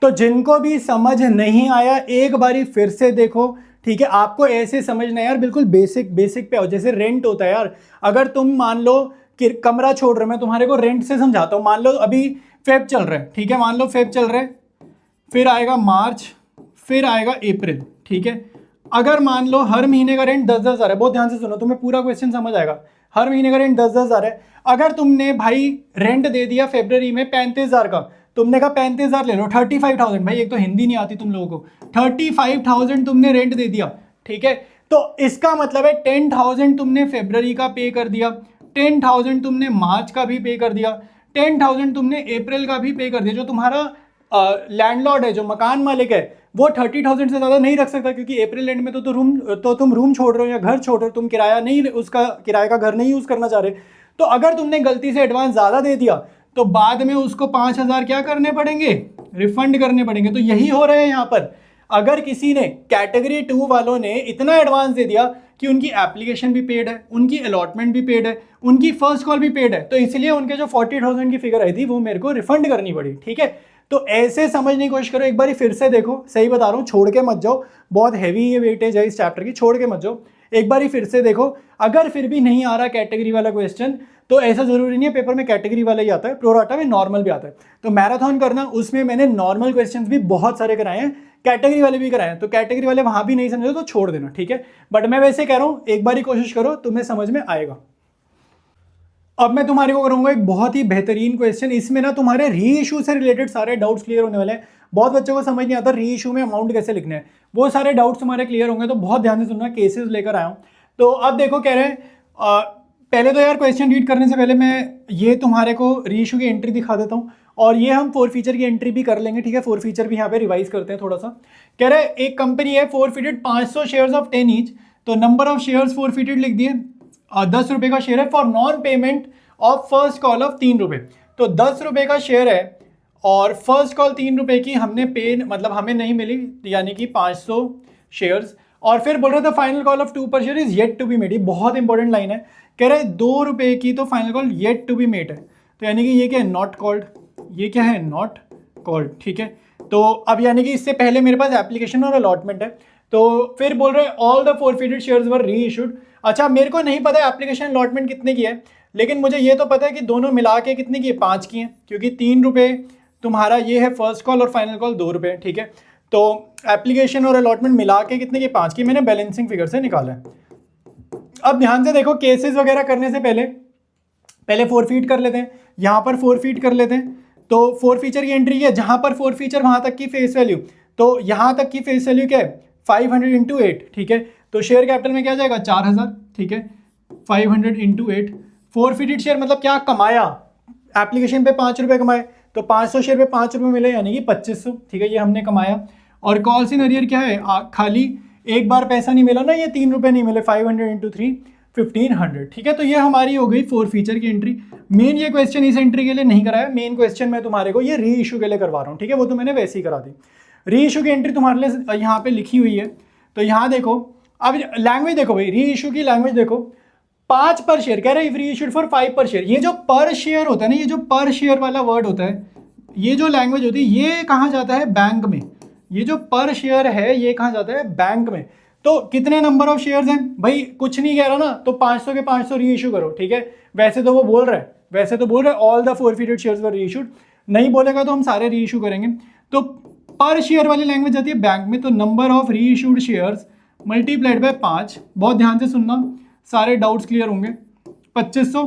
तो जिनको भी समझ नहीं आया एक बारी फिर से देखो। ठीक है, आपको ऐसे समझना है यार, बिल्कुल बेसिक पे आओ। जैसे रेंट होता है यार, अगर तुम मान लो कि कमरा छोड़ रहे हो, मैं तुम्हारे को रेंट से समझाता हूँ। मान लो अभी फेब चल रहा है, ठीक है, मान लो फेब चल रहा है, फिर आएगा मार्च, फिर आएगा अप्रैल, ठीक है। अगर मान लो हर महीने का रेंट 10,000 है, बहुत ध्यान से सुनो, तुम्हें पूरा क्वेश्चन समझ आएगा। हर महीने का रेंट 10,000 है। अगर तुमने भाई रेंट दे दिया फरवरी में 35,000 का, तुमने कहा 35,000 ले लो, 35,000, भाई एक तो हिंदी नहीं आती तुम लोगों को, 35,000 तुमने रेंट दे दिया, ठीक है। तो इसका मतलब है 10,000 तुमने फरवरी का पे कर दिया, 10,000 तुमने मार्च का भी पे कर दिया, 10,000 तुमने अप्रैल का भी पे कर दिया। जो तुम्हारा लैंडलॉर्ड है, जो मकान मालिक है, वो 30,000 से ज़्यादा नहीं रख सकता, क्योंकि अप्रैल एंड में तो तुम रूम छोड़ रहे हो या घर छोड़ रहे हो, तुम किराया नहीं, उसका किराए का घर नहीं यूज़ करना चाह रहे। तो अगर तुमने गलती से एडवांस ज़्यादा दे दिया तो बाद में उसको 5,000 क्या करने पड़ेंगे, रिफंड करने पड़ेंगे। तो यही हो रहा है यहाँ पर। अगर किसी ने कैटेगरी 2 वालों ने इतना एडवांस दे दिया कि उनकी एप्लीकेशन भी पेड है, उनकी अलॉटमेंट भी पेड है, उनकी फर्स्ट कॉल भी पेड है, तो इसलिए उनके जो 40,000 की फिगर आई थी वो मेरे को रिफंड करनी पड़ी, ठीक है। तो ऐसे समझने की कोशिश करो, एक बार फिर से देखो, सही बता रहा हूँ, छोड़ के मत जाओ, बहुत हैवी ये वेटेज है इस चैप्टर की, छोड़ के मत जाओ, एक बार फिर से देखो। अगर फिर भी नहीं आ रहा कैटेगरी वाला क्वेश्चन, तो ऐसा जरूरी नहीं है पेपर में कैटेगरी वाला ही आता है, प्रोराटा में नॉर्मल भी आता है। तो मैराथन करना, उसमें मैंने नॉर्मल क्वेश्चंस भी बहुत सारे कराए हैं, कैटेगरी वाले भी कराए हैं, तो कैटेगरी वाले वहां भी नहीं समझे तो छोड़ देना, ठीक है। बट मैं वैसे कह रहा हूं, एक बार ही कोशिश करो, तुम्हें समझ में आएगा। अब मैं तुम्हारे को करूंगा एक बहुत ही बेहतरीन क्वेश्चन, इसमें ना तुम्हारे री इशू से रिलेटेड सारे डाउट्स क्लियर होने वाले हैं। बहुत बच्चों को समझ नहीं आता री इशू में अमाउंट कैसे लिखने हैं, वो सारे डाउट्स तुम्हारे क्लियर होंगे, तो बहुत ध्यान से सुनना, केसेस लेकर आया हूं। तो अब देखो, कह रहे हैं पहले तो यार क्वेश्चन रीड करने से पहले मैं ये तुम्हारे को री इशू की एंट्री दिखा देता हूँ, और ये हम फोर फीचर की एंट्री भी कर लेंगे, ठीक है। फोर फीचर भी यहाँ पे रिवाइज करते हैं थोड़ा सा। कह रहे हैं एक कंपनी है फोरफिटेड 500 शेयर्स ऑफ 10 ईच, तो नंबर ऑफ शेयर्स फोरफिटेड लिख दिए, 10 रुपए का शेयर है, for non payment of first call of 3 रुपए। तो 10 रुपए का शेयर है और फर्स्ट कॉल 3 रुपए की हमने पे, मतलब हमें नहीं मिली, यानी कि 500 शेयर्स। और फिर बोल रहे थे फाइनल कॉल ऑफ 2 पर share is yet to be made, बहुत इंपॉर्टेंट लाइन है। कह रहे हैं 2 रुपए की तो final call yet to be made है, तो यानी कि ये क्या है, नॉट कॉल्ड, ये क्या है, नॉट कॉल्ड, ठीक है। तो अब यानी कि इससे पहले मेरे पास एप्लीकेशन और अलॉटमेंट है। तो फिर बोल रहे हैं ऑल द फोरफिटेड शेयर्स वर री इशूड। अच्छा, मेरे को नहीं पता एप्लीकेशन अलॉटमेंट कितने की है, लेकिन मुझे ये तो पता है कि दोनों मिला के कितने की है, 5 की है, क्योंकि 3 रुपए तुम्हारा ये है फर्स्ट कॉल और फाइनल कॉल 2 रुपए, ठीक है। तो एप्लीकेशन और अलॉटमेंट मिला के कितने की, 5 की, मैंने बैलेंसिंग फिगर से निकाला है। अब ध्यान से देखो, केसेस वगैरह करने से पहले फोरफीट कर लेते हैं, यहाँ पर फोरफीट कर लेते हैं। तो फोर फीचर की एंट्री है, जहाँ पर फोर फीचर वहाँ तक की फेस वैल्यू, तो यहाँ तक की फेस वैल्यू क्या है, 500 इंटू 8, ठीक है। तो शेयर कैपिटल में क्या जाएगा, 4,000, ठीक है, 500 इंटू 8। फोरफिटेड शेयर मतलब क्या कमाया, एप्लीकेशन पे 5 रुपये कमाए, तो 500 शेयर पे 5 रुपये मिले, यानी कि 2500, ठीक है, ये हमने कमाया। और कॉल्स इन अरियर क्या है, खाली एक बार पैसा नहीं मिला ना, ये 3 रुपये नहीं मिले, 500 इंटू 3 1500, ठीक है। तो ये हमारी हो गई फोर फीचर की एंट्री। मेन ये क्वेश्चन इस एंट्री के लिए नहीं कराया, मेन क्वेश्चन मैं तुम्हारे को ये री इशू के लिए करवा रहा हूँ, ठीक है, वो तो मैंने वैसे ही करा दी। री इशू की एंट्री तुम्हारे लिए यहाँ पे लिखी हुई है, तो यहाँ देखो, अब लैंग्वेज देखो भाई, री इशू की लैंग्वेज देखो, 5 पर शेयर कह रहे हैं, री इशूड फॉर 5 पर शेयर। ये जो पर शेयर होता है ना, ये जो पर शेयर वाला वर्ड होता है, ये जो लैंग्वेज होती है, ये कहाँ जाता है, बैंक में। ये जो पर शेयर है ये कहाँ जाता है, बैंक में। तो कितने नंबर ऑफ शेयर्स हैं भाई, कुछ नहीं कह रहा ना, तो 500 के 500 री इशू करो, ठीक है। वैसे तो वो बोल रहा है, वैसे तो बोल रहा है ऑल द फोरफिटेड शेयर्स वर री इशूड, नहीं बोलेगा तो हम सारे री इशू करेंगे। तो पर शेयर वाली लैंग्वेज जाती है बैंक में, तो नंबर ऑफ री इशूड शेयर्स मल्टीप्लाइड बाय 5, बहुत ध्यान से सुनना, सारे डाउट्स क्लियर होंगे, 2500।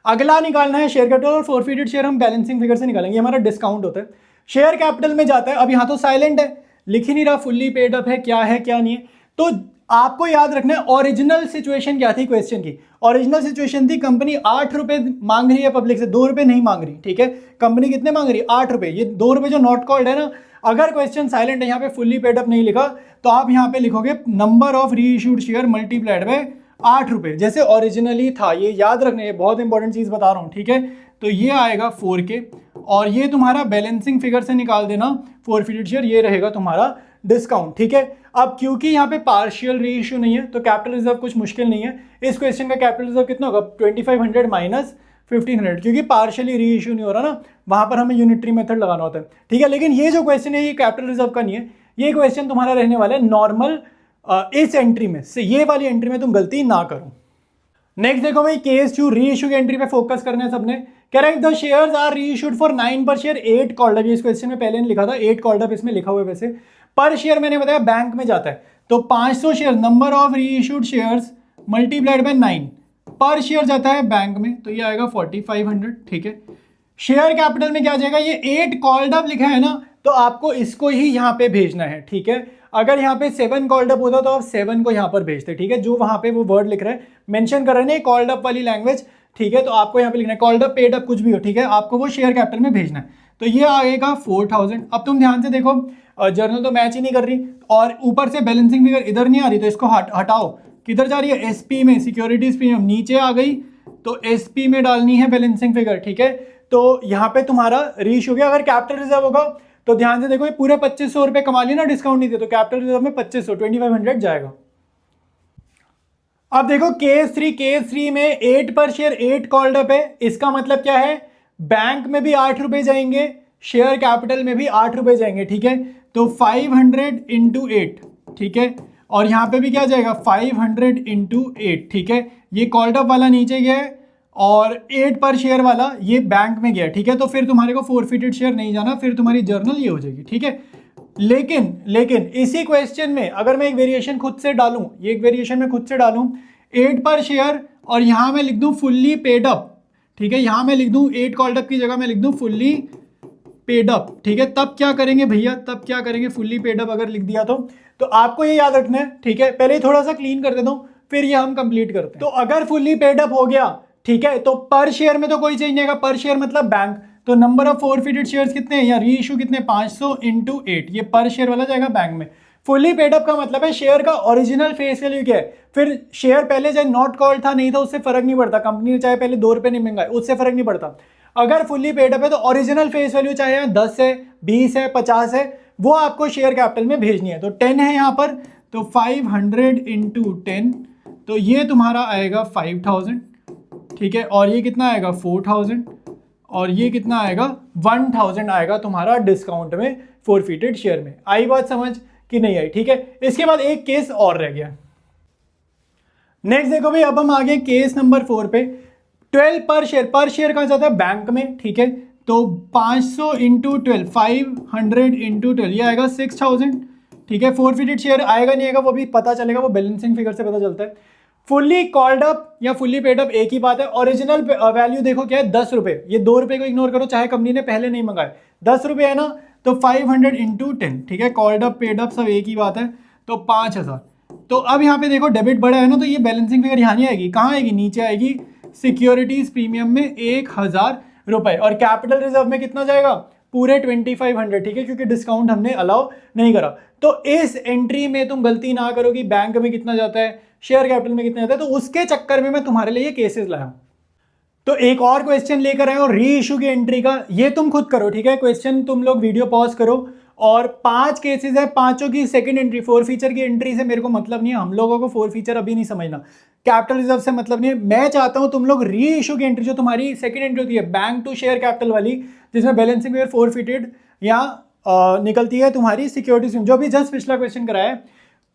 अगला निकालना है शेयर कैपिटल, और फोरफिटेड शेयर हम बैलेंसिंग फिगर से निकालेंगे, हमारा डिस्काउंट होता है। शेयर कैपिटल में जाता है, अब यहाँ तो साइलेंट है, लिख ही नहीं रहा फुल्ली पेड अप है, क्या है क्या नहीं है। तो आपको याद रखना है ओरिजिनल सिचुएशन क्या थी क्वेश्चन की। ओरिजिनल सिचुएशन थी कंपनी 8 रुपए मांग रही है पब्लिक से, 2 रुपए नहीं मांग रही, ठीक है। कंपनी कितने मांग रही है, 8 रुपए। ये 2 रुपए जो नॉट कॉल्ड है ना, अगर क्वेश्चन साइलेंट है, यहाँ पे फुल्ली पेड अप नहीं लिखा, तो आप यहाँ पे लिखोगे नंबर ऑफ री इशूड शेयर मल्टीप्लाइड बाय 8 रुपए, जैसे ओरिजिनली था। ये याद रखना, ये बहुत इंपॉर्टेंट चीज बता रहा हूँ, ठीक है। तो ये आएगा 4K, और ये तुम्हारा बैलेंसिंग फिगर से निकाल देना फोरफिटेड शेयर, ये रहेगा तुम्हारा डिस्काउंट, ठीक है। अब क्योंकि यहाँ पे पार्शियल री इशू नहीं है, तो कैपिटल रिजर्व कुछ मुश्किल नहीं है। इस क्वेश्चन का कैपिटल रिजर्व कितना होगा, 2500 माइनस 1500, क्योंकि पार्शियली री इशू नहीं हो रहा ना, वहां पर हमें यूनिटरी मेथड लगाना होता है, ठीक है। लेकिन ये जो क्वेश्चन है ये कैपिटल रिजर्व का नहीं है, ये क्वेश्चन तुम्हारा रहने वाला है नॉर्मल इस एंट्री में से, ये वाली एंट्री में तुम गलती ना करो। नेक्स्ट देखो भाई, केस 2 री इशू की एंट्री पे फोकस करना है सबने। करेक्ट, द शेयर्स आर री इशूड फॉर 9 पर शेयर 8 कॉल्ड अप, इस क्वेश्चन में पहले ने लिखा था 8 कॉल्ड अप, इसमें लिखा हुआ है वैसे, पर शेयर मैंने बताया बैंक में जाता है, तो 500 शेयर, नंबर ऑफ री इशूड शेयर्स मल्टीप्लाइड बाय 9 पर शेयर जाता है बैंक में, तो ये आएगा 4500। ठीक है, शेयर कैपिटल में क्या जाएगा, ये 8 कॉल्ड अप लिखा है ना, तो आपको इसको ही यहाँ पे भेजना है। ठीक है, अगर यहाँ पे 7 कॉल्ड अप होता तो आप 7 को यहाँ पर भेजते। ठीक है, जो वहाँ पे वो वर्ड लिख रहे हैं, मेंशन कर रहे हैं कॉल्ड अप वाली लैंग्वेज। ठीक है, तो आपको यहाँ पे लिखना है कॉल्ड अप, पेड अप, कुछ भी हो। ठीक है, आपको वो शेयर कैपिटल में भेजना है, तो ये आएगा 4000। अब तुम ध्यान से देखो, जर्नल तो मैच ही नहीं कर रही और ऊपर से बैलेंसिंग फिगर इधर नहीं आ रही, तो इसको हटाओ। किधर जा रही है, एसपी में, सिक्योरिटीज प्रीमियम नीचे आ गई, तो एसपी में डालनी है बैलेंसिंग फिगर। ठीक है, तो यहाँ पे तुम्हारा रीच हो गया। अगर कैपिटल रिजर्व होगा तो ध्यान से देखो, ये पूरे 2500 रुपए कमा लिया ना, डिस्काउंट नहीं दिया, तो कैपिटल रिजर्व में 2500 जाएगा। अब देखो केस 3 में 8 पर शेयर 8 कॉल्ड अप है, इसका मतलब क्या है, बैंक में भी 8 रुपए जाएंगे, शेयर कैपिटल में भी 8 रुपए जाएंगे। ठीक है, तो 500 इंटू 8। ठीक है, और यहां पे भी क्या जाएगा, 500 इंटू 8। ठीक है, ये कॉल्ड अप वाला नीचे गया है और 8 पर शेयर वाला ये बैंक में गया। ठीक है, तो फिर तुम्हारे को फोरफिटेड शेयर नहीं जाना, फिर तुम्हारी जर्नल ये हो जाएगी। ठीक है, लेकिन इसी क्वेश्चन में अगर मैं एक वेरिएशन खुद से डालूं, ये एक वेरिएशन में खुद से डालूं, 8 पर शेयर और यहां मैं लिख दूं फुल्ली पेड अप। ठीक है, यहां मैं लिख दूं 8 कॉल्ड अप की जगह मैं लिख दूं फुल्ली पेड अप। ठीक है, तब क्या करेंगे भैया, तब क्या करेंगे, फुल्ली पेड अप अगर लिख दिया तो आपको ये याद रखना है। ठीक है, पहले थोड़ा सा क्लीन कर देता हूं, फिर ये हम कंप्लीट करते हैं। तो अगर फुल्ली पेड अप हो गया, ठीक है, तो पर शेयर में तो कोई चेंज नहीं आएगा, पर शेयर मतलब बैंक, तो नंबर ऑफ फोरफिटेड शेयर्स कितने हैं या री इशू कितने, 500 इंटू 8, ये पर शेयर वाला जाएगा बैंक में। फुल्ली पेड अप का मतलब है शेयर का ओरिजिनल फेस वैल्यू क्या है, फिर शेयर पहले चाहे नॉट कॉल्ड था नहीं था उससे फर्क नहीं पड़ता, कंपनी ने चाहे पहले 2 रुपए नहीं मंगाए उससे फर्क नहीं पड़ता। अगर फुल्ली पेड अप है तो ओरिजिनल फेस वैल्यू चाहे 10 है, 20 है, 50 है, वो आपको शेयर कैपिटल में भेजनी है। तो 10 है यहाँ पर, तो 500 इंटू 10, तो ये तुम्हारा आएगा 5000। ठीक है, और ये कितना आएगा 4000, और ये कितना आएगा 1000 आएगा तुम्हारा डिस्काउंट में फोरफिटेड शेयर में। आई बात समझ कि नहीं आई? ठीक है, इसके बाद एक केस और रह गया। नेक्स्ट देखो भाई, अब हम आ गए केस नंबर 4 पे। 12 पर शेयर कहां जाता है, बैंक में। ठीक है, तो 500 इंटू 12, 500 इंटू 12, ये आएगा 6000। ठीक है, फोरफिटेड शेयर आएगा नहीं आएगा वो भी पता चलेगा, वो बैलेंसिंग फिगर से पता चलता है। फुल्ली कॉल्ड अप या फुल्ली पेड अप एक ही बात है। ओरिजिनल वैल्यू देखो क्या है, 10 रुपए, ये 2 रुपए को इग्नोर करो, चाहे कंपनी ने पहले नहीं मंगाए, 10 रुपए है ना, तो 500 इंटू 10। ठीक है, कॉल्ड अप पेड अप सब एक ही बात है, तो 5000। तो अब यहाँ पे देखो डेबिट बढ़ा है ना, तो ये बैलेंसिंग फिगर यहाँ नहीं आएगी, कहाँ आएगी, नीचे आएगी, सिक्योरिटीज प्रीमियम में 1000 रुपए, और कैपिटल रिजर्व में कितना जाएगा, पूरे 2500। ठीक है, क्योंकि डिस्काउंट हमने अलाउ नहीं करा। तो इस एंट्री में तुम गलती ना करो कि बैंक में कितना जाता है, शेयर कैपिटल में कितना जाता है, तो उसके चक्कर में मैं तुम्हारे लिए केसेस लाया हूं। तो एक और क्वेश्चन लेकर आए और री इशू की एंट्री का, ये तुम खुद करो। ठीक है, क्वेश्चन तुम लोग वीडियो पॉज करो, और 5 केसेस है, पांचों की सेकंड एंट्री, फोर फीचर की एंट्री से मेरे को मतलब नहीं है, हम लोगों को फोर फीचर अभी नहीं समझना, कैपिटल रिजर्व से मतलब नहीं है। मैं चाहता हूं तुम लोग री इशू की एंट्री, जो तुम्हारी सेकंड एंट्री होती है बैंक टू शेयर कैपिटल वाली, जिसमें बैलेंसिंग फिगर फोरफिटेड या निकलती है तुम्हारी सिक्योरिटीज, जो भी जस्ट पिछला क्वेश्चन कराया है,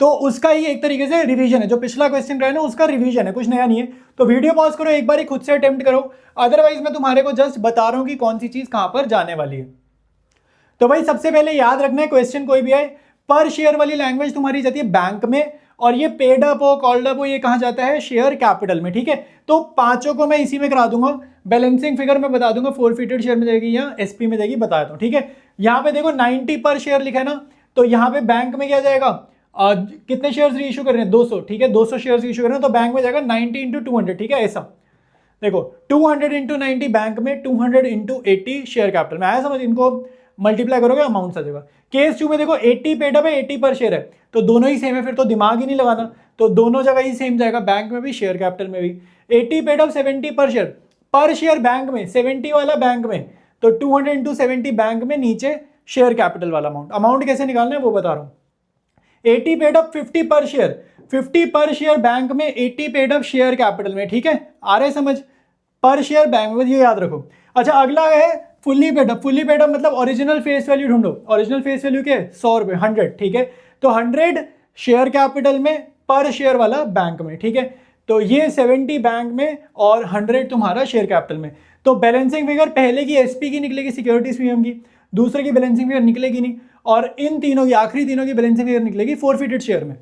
तो उसका ही एक तरीके से रिवीजन है, जो पिछला क्वेश्चन कराया ना उसका रिवीजन है, कुछ नया नहीं है। तो वीडियो पॉज करो, एक बार खुद से अटेम्प्ट करो, अदरवाइज मैं तुम्हारे को जस्ट बता रहा हूं कि कौन सी चीज कहां पर जाने वाली है। तो भाई सबसे पहले याद रखना है, क्वेश्चन कोई भी आए, पर शेयर वाली लैंग्वेज तुम्हारी जाती है बैंक में, और ये पेड अप हो, कॉल्ड अप हो, ये कहां जाता है, शेयर कैपिटल में। ठीक है, तो पांचों को मैं इसी में करा दूंगा, बैलेंसिंग फिगर में बता दूंगा, फोरफिटेड शेयर में जाएगी या एसपी में जाएगी, बता देता हूं। ठीक है, यहां पे देखो 90 पर शेयर लिखा है ना, तो यहां पे बैंक में क्या जाएगा, कितने शेयर्स री इशू कर रहे हैं, 200। ठीक है, 200 शेयर्स इशू कर रहे हैं, तो बैंक में जाएगा 90 इंटू 200। ठीक है, ऐसा देखो 200 इंटू 90 बैंक में, 200 इंटू 80 शेयर कैपिटल में। आया समझ, इनको मल्टीप्लाई करोगे अमाउंट आ जाएगा। केस 2 में देखो 80 पेड अप है, 80 पर शेयर है, तो दोनों ही सेम है, फिर तो दिमाग ही नहीं लगाना, तो दोनों जगह ही सेम जाएगा, बैंक में भी शेयर कैपिटल में भी। 80 पेड अप, 70 पर शेयर बैंक में, 70 वाला बैंक में, तो 200 इंटू 70 बैंक में, नीचे शेयर कैपिटल वाला अमाउंट कैसे निकालना है वो बता रहा हूं। 80 पेड अप, 50 पर शेयर, 50 पर शेयर बैंक में, 80 पेड अप शेयर कैपिटल में। ठीक है, आ रहे समझ, पर शेयर बैंक में, ये याद रखो। अच्छा, अगला है fully paid up. Fully paid up मतलब ओरिजिनल फेस वैल्यू ढूंढो, ओरिजिनल फेस वैल्यू क्या है, 100 रुपए, 100। ठीक है, तो 100 शेयर कैपिटल में, पर शेयर वाला बैंक में। ठीक है, तो ये 70 बैंक में और 100 तुम्हारा शेयर कैपिटल में। तो बैलेंसिंग फिगर पहले की एसपी की निकलेगी, सिक्योरिटीज प्रीमियम की, दूसरे की बैलेंसिंग फिगर निकलेगी नहीं, और इन तीनों की आखिरी तीनों की बैलेंसिंग फिगर निकलेगी फॉरफिटेड शेयर में।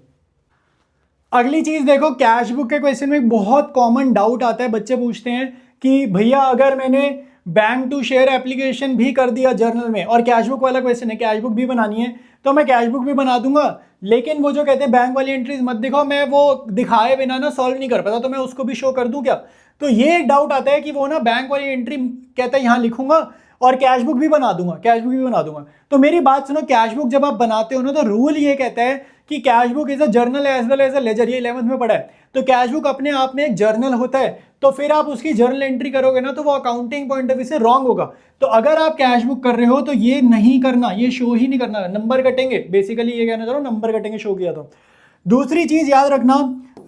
अगली चीज देखो, कैश बुक के क्वेश्चन में बहुत कॉमन डाउट आता है, बच्चे पूछते हैं कि भैया अगर मैंने बैंक टू शेयर एप्लीकेशन भी कर दिया जर्नल में, और कैश बुक वाला क्वेश्चन है, कैश बुक भी बनानी है, तो मैं कैश बुक भी बना दूंगा, लेकिन वो जो कहते हैं बैंक वाली एंट्रीज मत दिखाओ, मैं वो दिखाए बिना ना सॉल्व नहीं कर पाता, तो मैं उसको भी शो कर दूं क्या? तो ये एक डाउट आता है कि वो ना बैंक वाली एंट्री कहता है यहाँ लिखूंगा और कैश बुक भी बना दूंगा, कैश बुक भी बना दूंगा। तो मेरी बात सुनो, कैश बुक जब आप बनाते हो ना, तो रूल ये कहता है कि cash book is a journal as well as a ledger, ये 11th में पढ़ा है। तो कैश बुक अपने आप में एक जर्नल होता है, तो फिर आप उसकी जर्नल एंट्री करोगे ना, तो वो अकाउंटिंग पॉइंट ऑफ व्यू से रॉन्ग होगा। तो अगर आप कैश बुक कर रहे हो तो ये नहीं करना, ये शो ही नहीं करना, नंबर कटेंगे, बेसिकली ये कहना चाह रहा हूं, नंबर कटेंगे शो किया तो। दूसरी चीज याद रखना,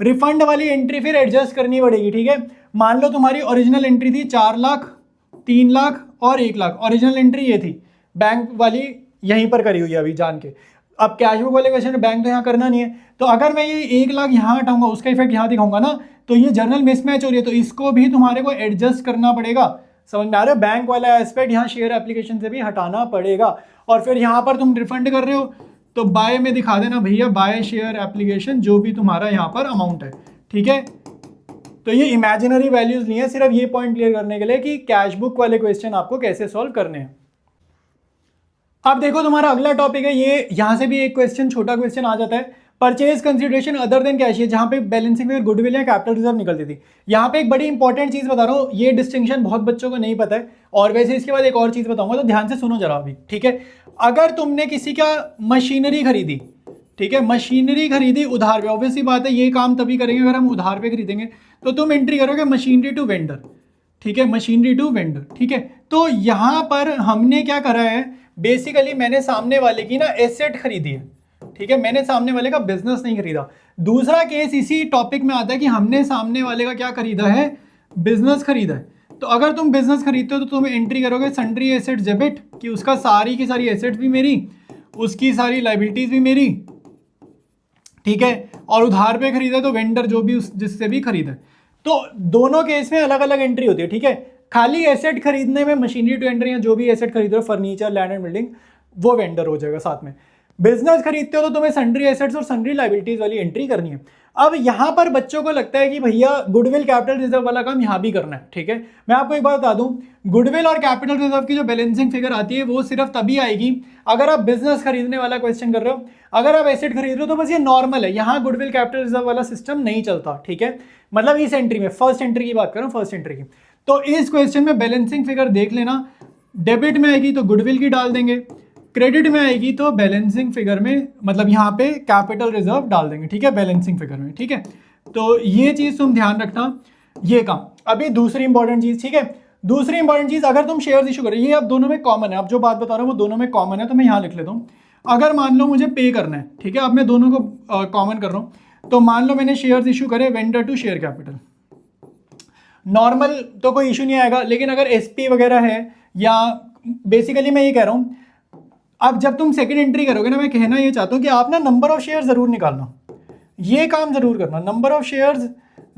रिफंड वाली एंट्री फिर एडजस्ट करनी पड़ेगी, ठीक है। मान लो तुम्हारी ओरिजिनल एंट्री थी 4 लाख, 3 लाख और 1 लाख, ओरिजिनल एंट्री ये थी, बैंक वाली यहीं पर करी हुई है अभी जान के। अब कैश बुक वाले क्वेश्चन में बैंक तो यहाँ करना नहीं है, तो अगर मैं ये 1 लाख यहाँ हटाऊंगा, उसका इफेक्ट यहाँ दिखाऊंगा ना, तो ये जर्नल मिसमैच हो रही है, तो इसको भी तुम्हारे को एडजस्ट करना पड़ेगा। समझ में आ रहा है? बैंक वाला एस्पेक्ट यहाँ शेयर एप्लीकेशन से भी हटाना पड़ेगा। और फिर यहाँ पर तुम रिफंड कर रहे हो तो बाय में दिखा देना भैया, बाय शेयर एप्लीकेशन, जो भी तुम्हारा यहाँ पर अमाउंट है, ठीक है। तो ये इमेजिनरी वैल्यूज नहीं है, सिर्फ ये पॉइंट क्लियर करने के लिए कि कैश बुक वाले क्वेश्चन आपको कैसे सॉल्व करने हैं। अब देखो तुम्हारा अगला टॉपिक है, ये यहां से भी एक क्वेश्चन, छोटा क्वेश्चन आ जाता है, purchase consideration other than cash, जहां पे बैलेंसिंग फिगर गुडविल या कैपिटल रिजर्व निकलती थी। यहाँ पे एक बड़ी इंपॉर्टेंट चीज बता रहा हूँ, ये डिस्टिंक्शन बहुत बच्चों को नहीं पता है, और वैसे इसके बाद एक और चीज बताऊंगा, तो ध्यान से सुनो जरा अभी, ठीक है। अगर तुमने किसी का मशीनरी खरीदी, ठीक है, मशीनरी खरीदी उधार पे, ऑब्वियसली बात है ये काम तभी करेंगे अगर हम उधार पे खरीदेंगे, तो तुम एंट्री करोगे मशीनरी टू वेंडर, ठीक है, मशीनरी टू वेंडर, ठीक है। तो यहां पर हमने क्या करा है, बेसिकली मैंने सामने वाले की ना एसेट खरीदी है, ठीक है, मैंने सामने वाले का बिजनेस नहीं खरीदा। दूसरा केस इसी टॉपिक में आता है कि हमने सामने वाले का क्या खरीदा है, बिजनेस खरीदा है। तो अगर तुम बिजनेस खरीदते हो तो तुम एंट्री करोगे सन्ड्री एसेट डेबिट, कि उसका सारी की सारी एसेट्स भी मेरी, उसकी सारी लाइबिलिटीज भी मेरी, ठीक है, और उधार पे खरीदा तो वेंडर जो भी जिससे भी खरीदा। तो दोनों केस में अलग अलग एंट्री होती है, ठीक है। खाली एसेट खरीदने में मशीनरी टू वेंडर, या जो भी एसेट खरीद रहे हो, फर्नीचर, लैंड एंड बिल्डिंग, वो वेंडर हो जाएगा साथ में। बिजनेस खरीदते हो तो तुम्हें सन्ड्री एसेट्स और सन्ड्री लाइबिलिटीज वाली एंट्री करनी है। अब यहां पर बच्चों को लगता है कि भैया गुडविल कैपिटल रिजर्व वाला काम यहां भी करना है, ठीक है। मैं आपको एक बात बता दूं, गुडविल और कैपिटल रिजर्व की जो बैलेंसिंग फिगर आती है वो सिर्फ तभी आएगी अगर आप बिजनेस खरीदने वाला क्वेश्चन कर रहे हो। अगर आप एसेट खरीद रहे हो तो बस ये नॉर्मल है, यहाँ गुडविल कैपिटल रिजर्व वाला सिस्टम नहीं चलता, ठीक है। मतलब इस एंट्री में, फर्स्ट एंट्री की बात करूं, फर्स्ट एंट्री की, तो इस क्वेश्चन में बैलेंसिंग फिगर देख लेना, डेबिट में आएगी तो गुडविल की डाल देंगे, क्रेडिट में आएगी तो बैलेंसिंग फिगर में, मतलब यहाँ पे कैपिटल रिजर्व डाल देंगे, ठीक है, बैलेंसिंग फिगर में, ठीक है। तो ये चीज तुम ध्यान रखना, ये काम। अभी दूसरी इंपॉर्टेंट चीज, ठीक है, दूसरी इंपॉर्टेंट चीज, अगर तुम शेयर्स इशू कर रहे हो, ये अब दोनों में कॉमन है, अब जो बात बता रहा हूँ वो दोनों में कॉमन है, तो मैं यहाँ लिख लेता हूँ। अगर मान लो मुझे पे करना है, ठीक है, अब मैं दोनों को कॉमन कर रहा हूँ, तो मान लो मैंने शेयर्स इशू करे vendor to share capital, normal तो कोई इशू नहीं आएगा, लेकिन अगर एसपी वगैरह है, या बेसिकली मैं ये कह रहा हूँ, अब जब तुम सेकंड एंट्री करोगे ना, मैं कहना ये चाहता हूँ कि आप ना नंबर ऑफ शेयर जरूर निकालना, ये काम जरूर करना, नंबर ऑफ शेयर्स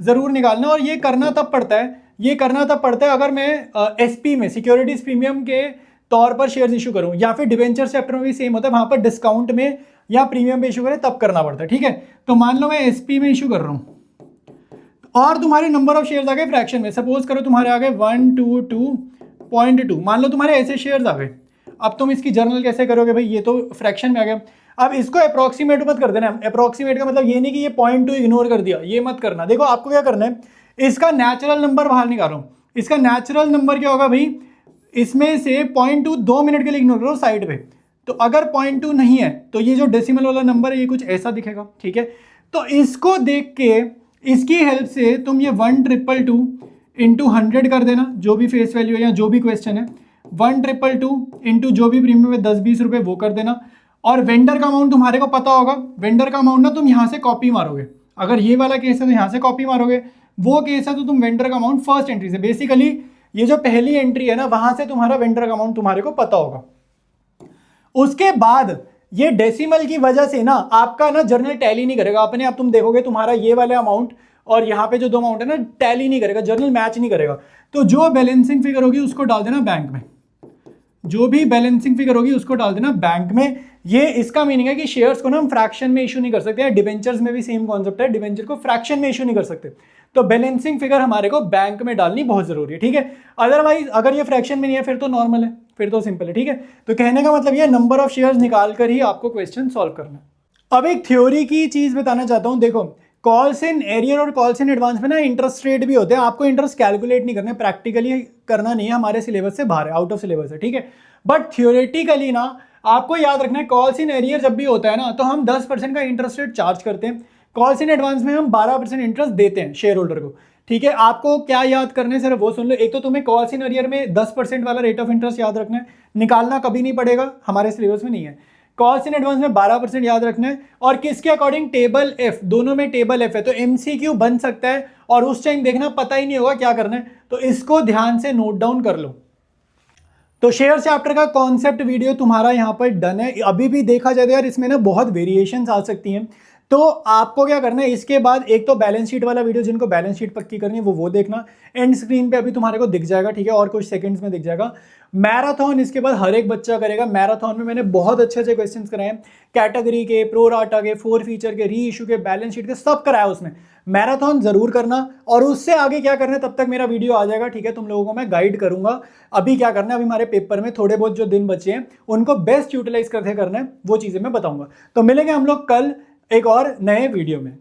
जरूर निकालना। और ये करना तब पड़ता है, ये करना तब पड़ता है अगर मैं एसपी में, सिक्योरिटीज प्रीमियम के तौर पर शेयर्स इशू करूँ, या फिर डिवेंचर चैप्टर में भी सेम होता है, वहां पर डिस्काउंट में या प्रीमियम पे इशू करें तब करना पड़ता है, ठीक है। तो मान लो मैं एसपी में इशू कर रहा हूँ और तुम्हारे नंबर ऑफ शेयर्स आ गए फ्रैक्शन में, सपोज करो तुम्हारे आ गए 122.2, मान लो तुम्हारे ऐसे शेयर्स आ गए। अब तुम इसकी जर्नल कैसे करोगे भाई, ये तो फ्रैक्शन में आ गया। अब इसको अप्रोक्सीमेट मत कर देना, अप्रोक्सीमेट का मतलब ये नहीं कि ये 0.2 इग्नोर कर दिया, ये मत करना। देखो आपको क्या करना है, इसका नेचुरल नंबर बाहर निकालो, इसका नेचुरल नंबर क्या होगा भाई, इसमें से 0.2 2 मिनट के लिए इग्नोर करो साइड पे, तो अगर 0.2 नहीं है तो ये जो डेसिमल वाला नंबर है ये कुछ ऐसा दिखेगा, ठीक है। तो इसको देख के, इसकी हेल्प से तुम ये 1,222 इंटू 100 कर देना, जो भी फेस वैल्यू है या जो भी क्वेश्चन है, 1,222 इंटू जो भी प्रीमियम है 10-20 रुपए वो कर देना। और वेंडर का अमाउंट तुम्हारे को पता होगा, वेंडर का अमाउंट ना तुम यहाँ से कॉपी मारोगे, अगर ये वाला केस है तो यहाँ से कॉपी मारोगे, वो केस है तो तुम वेंडर का अमाउंट फर्स्ट एंट्री से, बेसिकली ये जो पहली एंट्री है ना वहां से तुम्हारा वेंडर का अमाउंट तुम्हारे को पता होगा। उसके बाद ये डेसिमल की वजह से ना आपका ना जर्नल टैली नहीं करेगा, अपने आप तुम देखोगे तुम्हारा ये वाला अमाउंट और यहाँ पे जो दो अमाउंट है ना टैली नहीं करेगा, जर्नल मैच नहीं करेगा। तो जो बैलेंसिंग फिगर होगी उसको डाल देना बैंक में, जो भी बैलेंसिंग फिगर होगी उसको डाल देना बैंक में। ये इसका मीनिंग है कि शेयर्स को ना हम फ्रैक्शन में इशू नहीं कर सकते, डिवेंचर्स में भी सेम कॉन्सेप्ट है, डिवेंचर को फ्रैक्शन में इशू नहीं कर सकते। तो बैलेंसिंग फिगर हमारे को बैंक में डालनी बहुत जरूरी है, ठीक है। अदरवाइज अगर ये फ्रैक्शन में नहीं है फिर तो नॉर्मल है, फिर तो सिंपल है, ठीक है। तो कहने का मतलब ये नंबर ऑफ शेयर्स निकाल कर ही आपको क्वेश्चन सॉल्व करना है। अब एक थ्योरी की चीज बताना चाहता हूं, देखो कॉल्स इन एरियर और कॉल्स इन एडवांस में ना इंटरेस्ट रेट भी होते हैं, आपको इंटरेस्ट कैलकुलेट नहीं करना है, प्रैक्टिकली करना नहीं है, हमारे सिलेबस से बाहर है, आउट ऑफ सिलेबस है, ठीक है। बट थ्योरेटिकली ना आपको याद रखना है, कॉल्स इन एरियर जब भी होता है ना तो हम 10% का इंटरेस्ट रेट चार्ज करते हैं, कॉल्स इन एडवांस में हम 12% इंटरेस्ट देते हैं शेयर होल्डर को, ठीक है। आपको क्या याद करना है सिर्फ वो सुन लो, एक तो तुम्हें कॉल्स इन एरियर में 10% वाला रेट ऑफ इंटरेस्ट याद रखना है, निकालना कभी नहीं पड़ेगा, हमारे सिलेबस में नहीं है। कॉल्स इन एडवांस में 12% याद रखना है, और किसके अकॉर्डिंग, टेबल एफ, दोनों में टेबल एफ है तो एमसीक्यू बन सकता है, और उस टाइम देखना पता ही नहीं होगा क्या करना है, तो इसको ध्यान से नोट डाउन कर लो। तो शेयर चैप्टर का कॉन्सेप्ट वीडियो तुम्हारा यहाँ पर डन है। अभी भी देखा जाए तो यार इसमें ना बहुत वेरिएशंस आ सकती हैं, तो आपको क्या करना है, इसके बाद एक तो बैलेंस शीट वाला वीडियो, जिनको बैलेंस शीट पक्की करनी है वो देखना, एंड स्क्रीन पे अभी तुम्हारे को दिख जाएगा, ठीक है, और कुछ सेकंड्स में दिख जाएगा। मैराथन इसके बाद हर एक बच्चा करेगा, मैराथन में मैंने बहुत अच्छे अच्छे क्वेश्चंस कराए हैं, कैटेगरी के, प्रो राटा के, 4 फीचर के, री इशू के, बैलेंस शीट के, सब कराया उसमें। मैराथन जरूर करना, और उससे आगे क्या करना है तब तक मेरा वीडियो आ जाएगा, ठीक है, तुम लोगों को मैं गाइड करूंगा अभी क्या करना है। अभी हमारे पेपर में थोड़े बहुत जो दिन बचे हैं उनको बेस्ट यूटिलाइज करके करना है, वो चीजें मैं बताऊंगा। तो मिलेंगे हम लोग कल एक और नए वीडियो में।